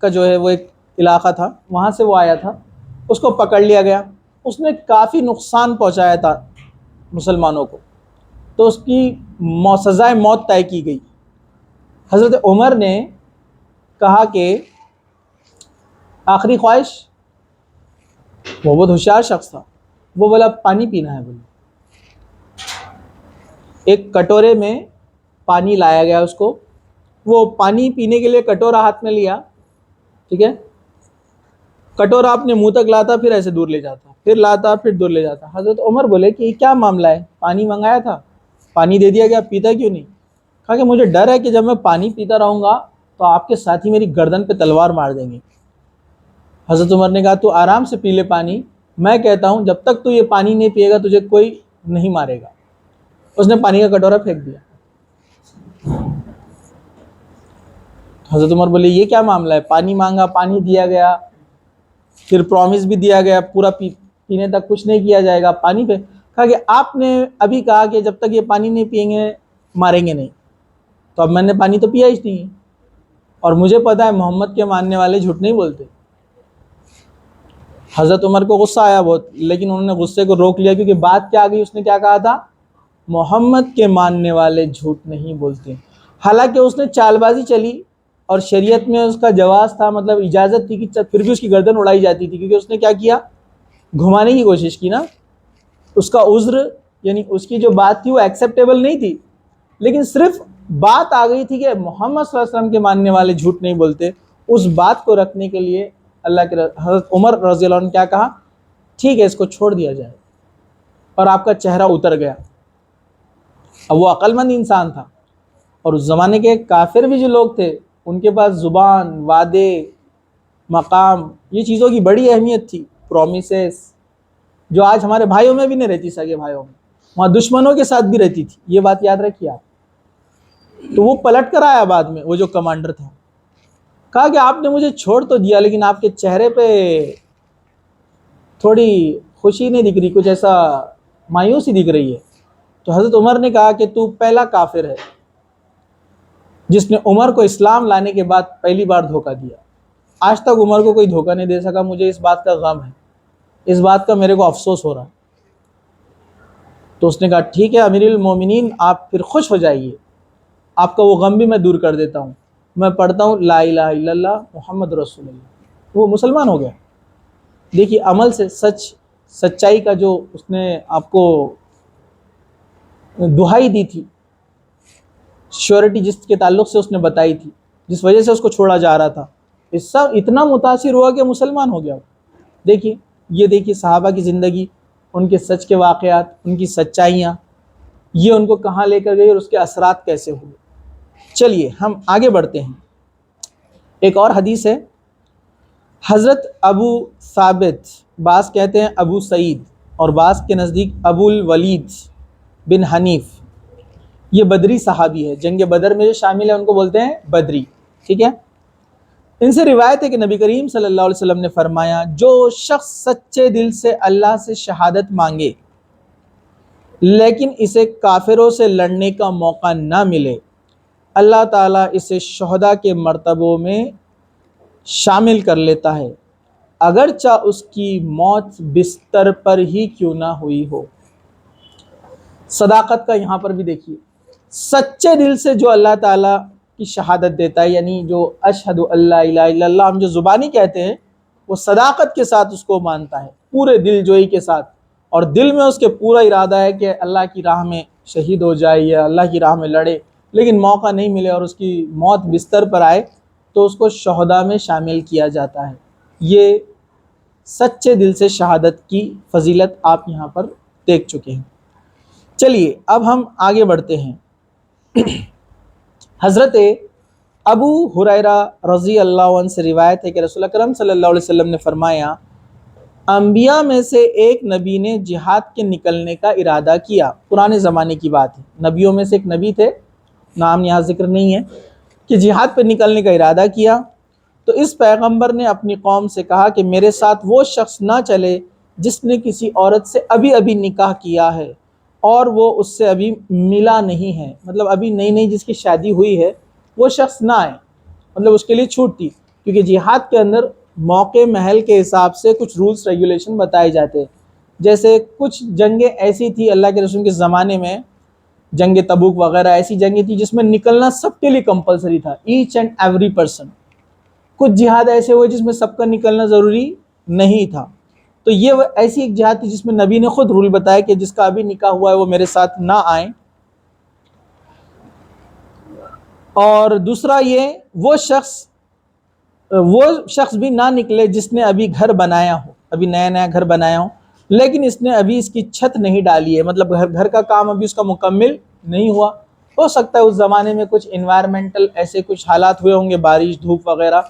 کا جو ہے وہ ایک علاقہ تھا، وہاں سے وہ آیا تھا، اس کو پکڑ لیا گیا، اس نے کافی نقصان پہنچایا تھا مسلمانوں کو، تو اس کی سزائے موت طے کی گئی۔ حضرت عمر نے کہا کہ آخری خواہش، وہ بہت ہوشیار شخص تھا، وہ بولا پانی پینا ہے، بولے ایک کٹورے میں پانی لایا گیا اس کو، وہ پانی پینے کے لیے کٹورا ہاتھ میں لیا، ٹھیک ہے، کٹورا اپنے منہ تک لاتا، پھر ایسے دور لے جاتا، پھر لاتا، پھر دور لے جاتا۔ حضرت عمر بولے کہ یہ کیا معاملہ ہے، پانی منگایا تھا، پانی دے دیا گیا، پیتا کیوں نہیں؟ کہا کہ مجھے ڈر ہے کہ جب میں پانی پیتا رہوں گا تو آپ کے ساتھی میری گردن پہ تلوار مار دیں گے۔ حضرت عمر نے کہا تو آرام سے پی لے پانی، میں کہتا ہوں جب تک تو یہ پانی نہیں پیے گا تجھے کوئی نہیں مارے گا۔ اس نے پانی کا کٹورا پھینک دیا۔ حضرت عمر بولے یہ کیا معاملہ ہے، پانی مانگا، پانی دیا گیا، پھر پرومس بھی دیا گیا پورا پینے تک کچھ نہیں کیا جائے گا، پانی پہ کہا کہ آپ نے ابھی کہا کہ جب تک یہ پانی نہیں پئیں گے ماریں گے نہیں، تو اب میں نے پانی تو پیا ہی نہیں، اور مجھے پتا ہے محمد کے ماننے والے جھوٹ نہیں بولتے۔ حضرت عمر کو غصہ آیا بہت، لیکن انہوں نے غصے کو روک لیا، کیونکہ بات کیا آ گئی، اس نے کیا کہا تھا، محمد کے ماننے والے جھوٹ نہیں بولتے۔ حالانکہ اس نے چال بازی چلی اور شریعت میں اس کا جواز تھا، مطلب اجازت تھی کہ پھر بھی اس کی گردن اڑائی جاتی تھی، کیونکہ اس نے کیا کیا، گھمانے کی کوشش کی نا، اس کا عذر یعنی اس کی جو بات تھی وہ ایکسیپٹیبل نہیں تھی، لیکن صرف بات آ گئی تھی کہ محمد صلی اللہ علیہ وسلم کے ماننے والے جھوٹ نہیں بولتے، اس بات کو رکھنے کے لیے اللہ کے حضرت عمر رضی اللہ عنہ نے کیا کہا، ٹھیک ہے اس کو چھوڑ دیا جائے، اور آپ کا چہرہ اتر گیا۔ اب وہ عقل مند انسان تھا، اور اس زمانے کے کافر بھی جو لوگ تھے ان کے پاس زبان، وعدے، مقام، یہ چیزوں کی بڑی اہمیت تھی، پرومسز، جو آج ہمارے بھائیوں میں بھی نہیں رہتی، سگے بھائیوں میں، وہاں دشمنوں کے ساتھ بھی رہتی تھی، یہ بات یاد رکھیے آپ۔ تو وہ پلٹ کر آیا بعد میں، وہ جو کمانڈر تھا، کہا کہ آپ نے مجھے چھوڑ تو دیا لیکن آپ کے چہرے پہ تھوڑی خوشی نہیں دکھ رہی، کچھ ایسا مایوسی دکھ رہی ہے۔ تو حضرت عمر نے کہا کہ تو پہلا کافر ہے جس نے عمر کو اسلام لانے کے بعد پہلی بار دھوکہ دیا، آج تک عمر کو کوئی دھوکہ نہیں دے سکا، مجھے اس بات کا غم ہے، اس بات کا میرے کو افسوس ہو رہا ہے۔ تو اس نے کہا ٹھیک ہے امیر المومنین، آپ پھر خوش ہو جائیے، آپ کا وہ غم بھی میں دور کر دیتا ہوں، میں پڑھتا ہوں لا الہ الا اللہ محمد رسول اللہ، وہ مسلمان ہو گیا۔ دیکھیے عمل سے سچائی کا جو اس نے آپ کو دہائی دی تھی، شیورٹی جس کے تعلق سے اس نے بتائی تھی، جس وجہ سے اس کو چھوڑا جا رہا تھا، اس سے اتنا متاثر ہوا کہ مسلمان ہو گیا۔ دیکھیے یہ دیکھیے صحابہ کی زندگی، ان کے سچ کے واقعات، ان کی سچائیاں، یہ ان کو کہاں لے کر گئی اور اس کے اثرات کیسے ہوئے۔ چلیے ہم آگے بڑھتے ہیں۔ ایک اور حدیث ہے، حضرت ابو ثابت، بعض کہتے ہیں ابو سعید اور بعض کے نزدیک ابو الولید بن حنیف، یہ بدری صحابی ہے، جنگ بدر میں جو شامل ہے ان کو بولتے ہیں بدری، ٹھیک ہے۔ ان سے روایت ہے کہ نبی کریم صلی اللہ علیہ وسلم نے فرمایا، جو شخص سچے دل سے اللہ سے شہادت مانگے لیکن اسے کافروں سے لڑنے کا موقع نہ ملے، اللہ تعالیٰ اسے شہداء کے مرتبوں میں شامل کر لیتا ہے، اگرچہ اس کی موت بستر پر ہی کیوں نہ ہوئی ہو۔ صداقت کا یہاں پر بھی دیکھیے، سچے دل سے جو اللہ تعالیٰ کی شہادت دیتا ہے، یعنی جو اشہد اللہ الہ الا اللہ ہم جو زبانی کہتے ہیں، وہ صداقت کے ساتھ اس کو مانتا ہے، پورے دل جوئی کے ساتھ، اور دل میں اس کے پورا ارادہ ہے کہ اللہ کی راہ میں شہید ہو جائے یا اللہ کی راہ میں لڑے، لیکن موقع نہیں ملے اور اس کی موت بستر پر آئے تو اس کو شہداء میں شامل کیا جاتا ہے۔ یہ سچے دل سے شہادت کی فضیلت آپ یہاں پر دیکھ چکے ہیں۔ چلیے اب ہم آگے بڑھتے ہیں۔ حضرت ابو ہریرہ رضی اللہ عنہ سے روایت ہے کہ رسول اکرم صلی اللہ علیہ وسلم نے فرمایا انبیاء میں سے ایک نبی نے جہاد کے نکلنے کا ارادہ کیا. پرانے زمانے کی بات ہے، نبیوں میں سے ایک نبی تھے، نام یہاں ذکر نہیں ہے، کہ جہاد پہ نکلنے کا ارادہ کیا. تو اس پیغمبر نے اپنی قوم سے کہا کہ میرے ساتھ وہ شخص نہ چلے جس نے کسی عورت سے ابھی نکاح کیا ہے اور وہ اس سے ابھی ملا نہیں ہے، مطلب ابھی نئی نئی جس کی شادی ہوئی ہے وہ شخص نہ آئے، مطلب اس کے لیے چھوٹ تھی، کیونکہ جہاد کے اندر موقع محل کے حساب سے کچھ رولز ریگولیشن بتائے جاتے ہیں. جیسے کچھ جنگیں ایسی تھی اللہ کے رسول کے زمانے میں، جنگ تبوک وغیرہ ایسی جنگیں تھی جس میں نکلنا سب کے لیے کمپلسری تھا، ایچ اینڈ ایوری پرسن. کچھ جہاد ایسے ہوئے جس میں سب کا نکلنا ضروری نہیں تھا. تو یہ ایسی ایک جہاد تھی جس میں نبی نے خود رول بتایا کہ جس کا ابھی نکاح ہوا ہے وہ میرے ساتھ نہ آئیں. اور دوسرا یہ وہ شخص بھی نہ نکلے جس نے ابھی گھر بنایا ہو، ابھی نیا نیا گھر بنایا ہو لیکن اس نے ابھی اس کی چھت نہیں ڈالی ہے، مطلب گھر کا کام ابھی اس کا مکمل نہیں ہوا. ہو سکتا ہے اس زمانے میں کچھ انوائرمنٹل ایسے کچھ حالات ہوئے ہوں گے، بارش دھوپ وغیرہ،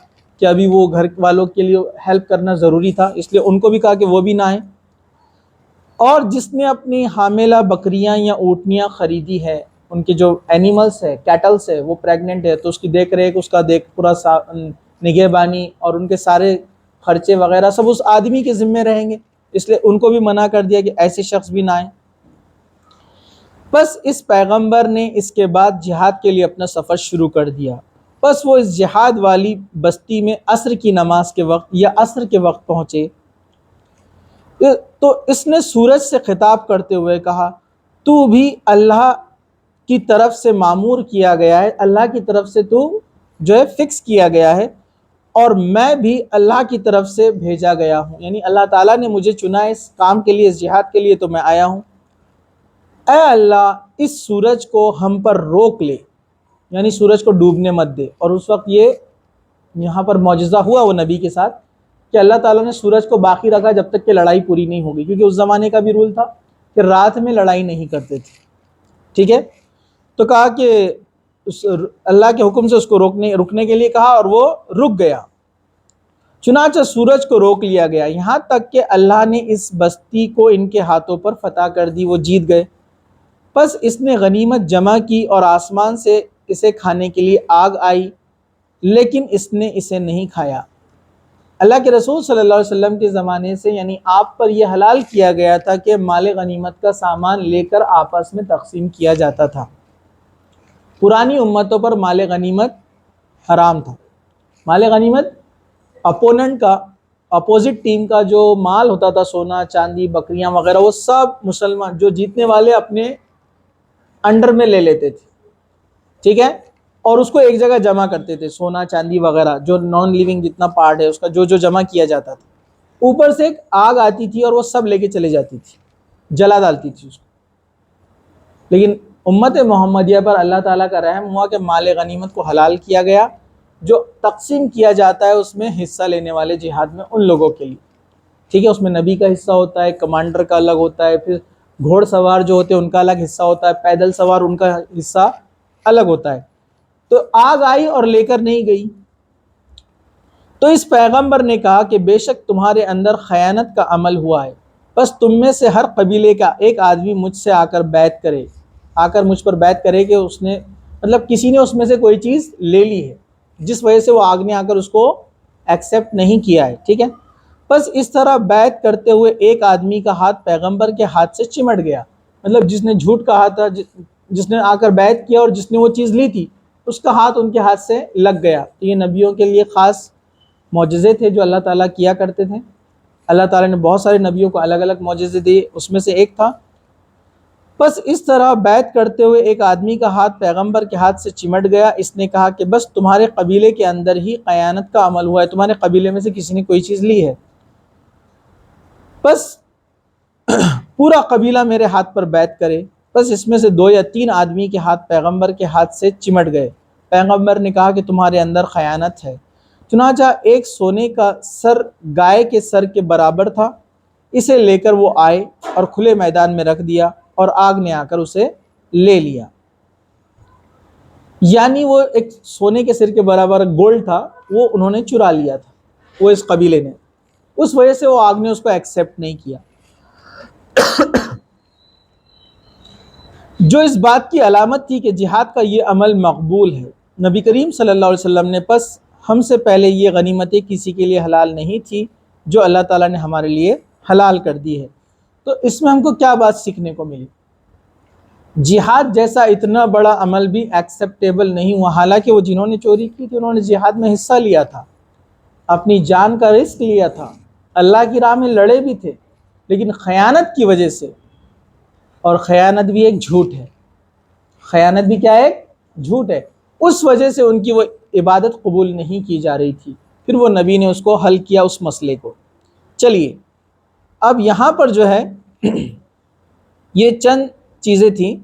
کہ ابھی وہ گھر والوں کے لیے ہیلپ کرنا ضروری تھا، اس لیے ان کو بھی کہا کہ وہ بھی نہ آئیں. اور جس نے اپنی حاملہ بکریاں یا اونٹنیاں خریدی ہے، ان کے جو اینیملز ہے، کیٹلز ہے، وہ پریگننٹ ہے تو اس کی دیکھ ریکھ، اس کا پورا نگہبانی اور ان کے سارے خرچے وغیرہ سب اس آدمی کے ذمے رہیں گے، اس لیے ان کو بھی منع کر دیا کہ ایسے شخص بھی نہ آئیں. بس اس پیغمبر نے اس کے بعد جہاد کے لیے اپنا سفر شروع کر دیا. بس وہ اس جہاد والی بستی میں عصر کی نماز کے وقت یا عصر کے وقت پہنچے تو اس نے سورج سے خطاب کرتے ہوئے کہا تو بھی اللہ کی طرف سے معمور کیا گیا ہے، اللہ کی طرف سے تو جو ہے فکس کیا گیا ہے، اور میں بھی اللہ کی طرف سے بھیجا گیا ہوں، یعنی اللہ تعالیٰ نے مجھے چنا اس کام کے لیے، اس جہاد کے لیے، تو میں آیا ہوں. اے اللہ اس سورج کو ہم پر روک لے، یعنی سورج کو ڈوبنے مت دے. اور اس وقت یہ یہاں پر معجزہ ہوا وہ نبی کے ساتھ کہ اللہ تعالیٰ نے سورج کو باقی رکھا جب تک کہ لڑائی پوری نہیں ہوگی، کیونکہ اس زمانے کا بھی رول تھا کہ رات میں لڑائی نہیں کرتے تھے. ٹھیک ہے، تو کہا کہ اللہ کے حکم سے اس کو رکنے کے لیے کہا اور وہ رک گیا. چنانچہ سورج کو روک لیا گیا یہاں تک کہ اللہ نے اس بستی کو ان کے ہاتھوں پر فتح کر دی، وہ جیت گئے. پس اس نے غنیمت جمع کی اور آسمان سے اسے کھانے کے لیے آگ آئی لیکن اس نے اسے نہیں کھایا. اللہ کے رسول صلی اللہ علیہ وسلم کے زمانے سے یعنی آپ پر یہ حلال کیا گیا تھا کہ مال غنیمت کا سامان لے کر آپس میں تقسیم کیا جاتا تھا. پرانی امتوں پر مال غنیمت حرام تھا. مال غنیمت اپوننٹ کا، اپوزٹ ٹیم کا جو مال ہوتا تھا، سونا چاندی بکریاں وغیرہ، وہ سب مسلمان جو جیتنے والے اپنے انڈر میں لے لیتے تھے. ٹھیک ہے، اور اس کو ایک جگہ جمع کرتے تھے، سونا چاندی وغیرہ جو نان لیونگ جتنا پارٹ ہے اس کا جو جمع کیا جاتا تھا. اوپر سے ایک آگ آتی تھی اور وہ سب لے کے چلے جاتی تھی، جلا ڈالتی تھی اس کو. لیکن امت محمدیہ پر اللہ تعالیٰ کا رحم ہوا کہ مال غنیمت کو حلال کیا گیا، جو تقسیم کیا جاتا ہے اس میں حصہ لینے والے جہاد میں ان لوگوں کے لیے. ٹھیک ہے، اس میں نبی کا حصہ ہوتا ہے، کمانڈر کا الگ ہوتا ہے، پھر گھوڑ سوار جو ہوتے ہیں ان کا الگ حصہ ہوتا ہے، پیدل سوار ان کا حصہ الگ ہوتا ہے. تو آگ آئی اور لے کر نہیں گئی. تو اس پیغمبر نے کہا کہ بے شک تمہارے اندر خیانت کا عمل ہوا ہے، بس تم میں سے ہر قبیلے کا ایک آدمی مجھ سے آ کر بیعت کرے، آ کر مجھ پر بیعت کرے کہ اس نے مطلب کسی نے اس میں سے کوئی چیز لے لی ہے جس وجہ سے وہ آگ نے آ کر اس کو ایکسیپٹ نہیں کیا ہے. ٹھیک ہے، بس اس طرح بیعت کرتے ہوئے ایک آدمی کا ہاتھ پیغمبر کے ہاتھ سے چمٹ گیا، مطلب جس نے جھوٹ کہا تھا، جس نے آ کر بیعت کیا اور جس نے وہ چیز لی تھی، اس کا ہاتھ ان کے ہاتھ سے لگ گیا. تو یہ نبیوں کے لیے خاص معجزے تھے جو اللہ تعالیٰ کیا کرتے تھے. اللہ تعالیٰ نے بہت سارے نبیوں کو الگ الگ معجزے دیے، اس میں سے ایک تھا. بس اس طرح بیعت کرتے ہوئے ایک آدمی کا ہاتھ پیغمبر کے ہاتھ سے چمٹ گیا. اس نے کہا کہ بس تمہارے قبیلے کے اندر ہی خیانت کا عمل ہوا ہے، تمہارے قبیلے میں سے کسی نے کوئی چیز لی ہے. بس پورا قبیلہ میرے ہاتھ پر بیعت کرے. بس اس میں سے 2 یا 3 آدمی کے ہاتھ پیغمبر کے ہاتھ سے چمٹ گئے. پیغمبر نے کہا کہ تمہارے اندر خیانت ہے. چنانچہ ایک سونے کا سر گائے کے سر کے برابر تھا، اسے لے کر وہ آئے اور کھلے میدان میں رکھ دیا اور آگ نے آ کر اسے لے لیا. یعنی وہ ایک سونے کے سر کے برابر گولڈ تھا، وہ انہوں نے چرا لیا تھا، وہ اس قبیلے نے، اس وجہ سے وہ آگ نے اس کو ایکسیپٹ نہیں کیا، جو اس بات کی علامت تھی کہ جہاد کا یہ عمل مقبول ہے۔ نبی کریم صلی اللہ علیہ وسلم نے پس ہم سے پہلے یہ غنیمتیں کسی کے لیے حلال نہیں تھی جو اللہ تعالیٰ نے ہمارے لیے حلال کر دی ہے۔ تو اس میں ہم کو کیا بات سیکھنے کو ملی؟ جہاد جیسا اتنا بڑا عمل بھی ایکسیپٹیبل نہیں ہوا، حالانکہ وہ جنہوں نے چوری کی تھی انہوں نے جہاد میں حصہ لیا تھا، اپنی جان کا رسک لیا تھا، اللہ کی راہ میں لڑے بھی تھے، لیکن خیانت کی وجہ سے، اور خیانت بھی ایک جھوٹ ہے، خیانت بھی کیا ہے؟ جھوٹ ہے، اس وجہ سے ان کی وہ عبادت قبول نہیں کی جا رہی تھی۔ پھر وہ نبی نے اس کو حل کیا اس مسئلے کو۔ چلیے اب یہاں پر جو ہے یہ چند چیزیں تھیں،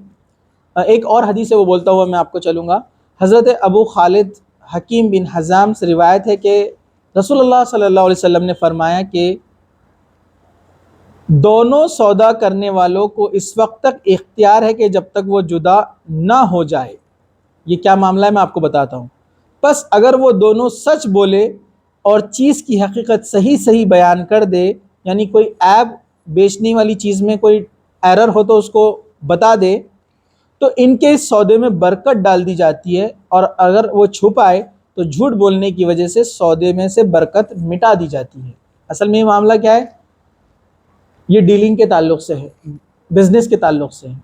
ایک اور حدیث ہے وہ بولتا ہوا میں آپ کو چلوں گا۔ حضرت ابو خالد حکیم بن حزام سے روایت ہے کہ رسول اللہ صلی اللہ علیہ وسلم نے فرمایا کہ دونوں سودا کرنے والوں کو اس وقت تک اختیار ہے کہ جب تک وہ جدا نہ ہو جائے۔ یہ کیا معاملہ ہے میں آپ کو بتاتا ہوں۔ پس اگر وہ دونوں سچ بولے اور چیز کی حقیقت صحیح بیان کر دے، یعنی کوئی عیب بیچنے والی چیز میں کوئی ایرر ہو تو اس کو بتا دے، تو ان کے اس سودے میں برکت ڈال دی جاتی ہے، اور اگر وہ چھپائے تو جھوٹ بولنے کی وجہ سے سودے میں سے برکت مٹا دی جاتی ہے۔ اصل میں یہ معاملہ کیا ہے؟ یہ ڈیلنگ کے تعلق سے ہے، بزنس کے تعلق سے ہے۔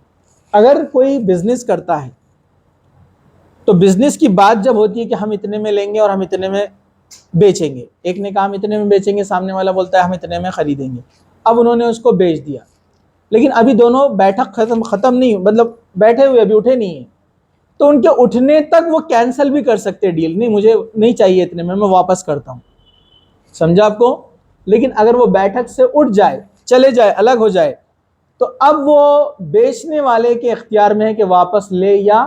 اگر کوئی بزنس کرتا ہے تو بزنس کی بات جب ہوتی ہے کہ ہم اتنے میں لیں گے اور ہم اتنے میں بیچیں گے، ایک نے کہا ہم اتنے میں بیچیں گے، سامنے والا بولتا ہے ہم اتنے میں خریدیں گے، اب انہوں نے اس کو بیچ دیا، لیکن ابھی دونوں بیٹھک ختم نہیں، مطلب بیٹھے ہوئے ابھی اٹھے نہیں ہیں، تو ان کے اٹھنے تک وہ کینسل بھی کر سکتے ڈیل، نہیں مجھے نہیں چاہیے اتنے میں واپس کرتا ہوں، سمجھا آپ کو؟ لیکن اگر وہ بیٹھک سے اٹھ جائے، چلے جائے، الگ ہو جائے، تو اب وہ بیچنے والے کے اختیار میں ہے کہ واپس لے یا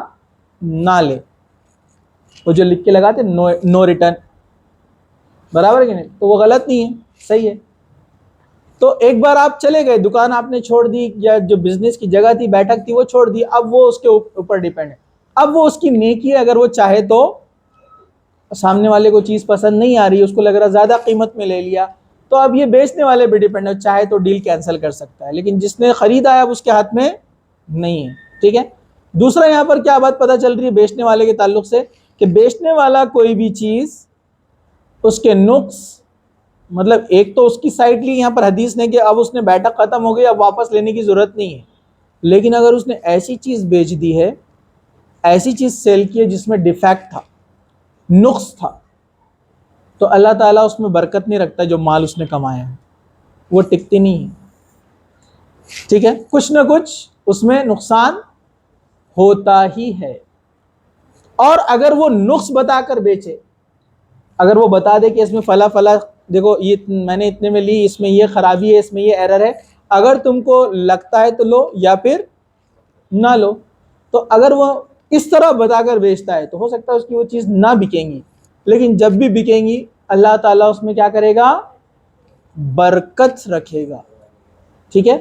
نہ لے۔ وہ جو لکھ کے لگاتے نو ریٹرن، برابر ہے کہ نہیں؟ تو وہ غلط نہیں ہے، صحیح ہے۔ تو ایک بار آپ چلے گئے، دکان آپ نے چھوڑ دی، یا جو بزنس کی جگہ تھی، بیٹھک تھی، وہ چھوڑ دی، اب وہ اس کے اوپر ڈیپینڈ ہے۔ اب وہ اس کی نیکی ہے، اگر وہ چاہے تو سامنے والے کو چیز پسند نہیں آ رہی، اس کو لگ رہا زیادہ قیمت میں لے لیا، تو اب یہ بیچنے والے بھی ڈیپینڈ ہے، چاہے تو ڈیل کینسل کر سکتا ہے، لیکن جس نے خریدا ہے اب اس کے ہاتھ میں نہیں ہے، ٹھیک ہے۔ دوسرا یہاں پر کیا بات پتہ چل رہی ہے بیچنے والے کے تعلق سے، کہ بیچنے والا کوئی بھی چیز اس کے نقص، مطلب ایک تو اس کی سائڈ لی یہاں پر حدیث نے کہ اب اس نے بیٹھک ختم ہو گئی، اب واپس لینے کی ضرورت نہیں ہے، لیکن اگر اس نے ایسی چیز بیچ دی ہے، ایسی چیز سیل کی ہے جس میں ڈیفیکٹ تھا، نقص تھا، تو اللہ تعالیٰ اس میں برکت نہیں رکھتا، جو مال اس نے کمایا ہے وہ ٹکتی نہیں ہے، ٹھیک ہے، کچھ نہ کچھ اس میں نقصان ہوتا ہی ہے۔ اور اگر وہ نقص بتا کر بیچے، اگر وہ بتا دے کہ اس میں فلاں فلاں دیکھو یہ میں نے اتنے میں لی، اس میں یہ خرابی ہے، اس میں یہ ایرر ہے، اگر تم کو لگتا ہے تو لو یا پھر نہ لو، تو اگر وہ اس طرح بتا کر بیچتا ہے تو ہو سکتا ہے اس کی وہ چیز نہ بکیں گی، لیکن جب بھی بکیں گی اللہ تعالیٰ اس میں کیا کرے گا؟ برکت رکھے گا، ٹھیک ہے۔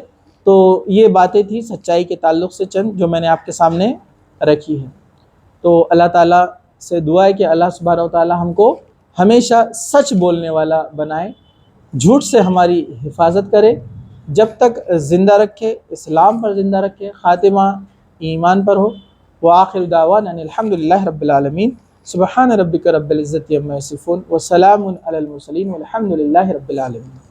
تو یہ باتیں تھی سچائی کے تعلق سے چند جو میں نے آپ کے سامنے رکھی ہے۔ تو اللہ تعالیٰ سے دعا ہے کہ اللہ سبحانہ و تعالیٰ ہم کو ہمیشہ سچ بولنے والا بنائے، جھوٹ سے ہماری حفاظت کرے، جب تک زندہ رکھے، اسلام پر زندہ رکھے، خاتمہ ایمان پر ہو۔ وآخر دعوانا ان الحمد للہ رب العالمین، سبحان ربک رب العزت عما یصفون وسلام علی المرسلین والحمد للہ رب العالمین۔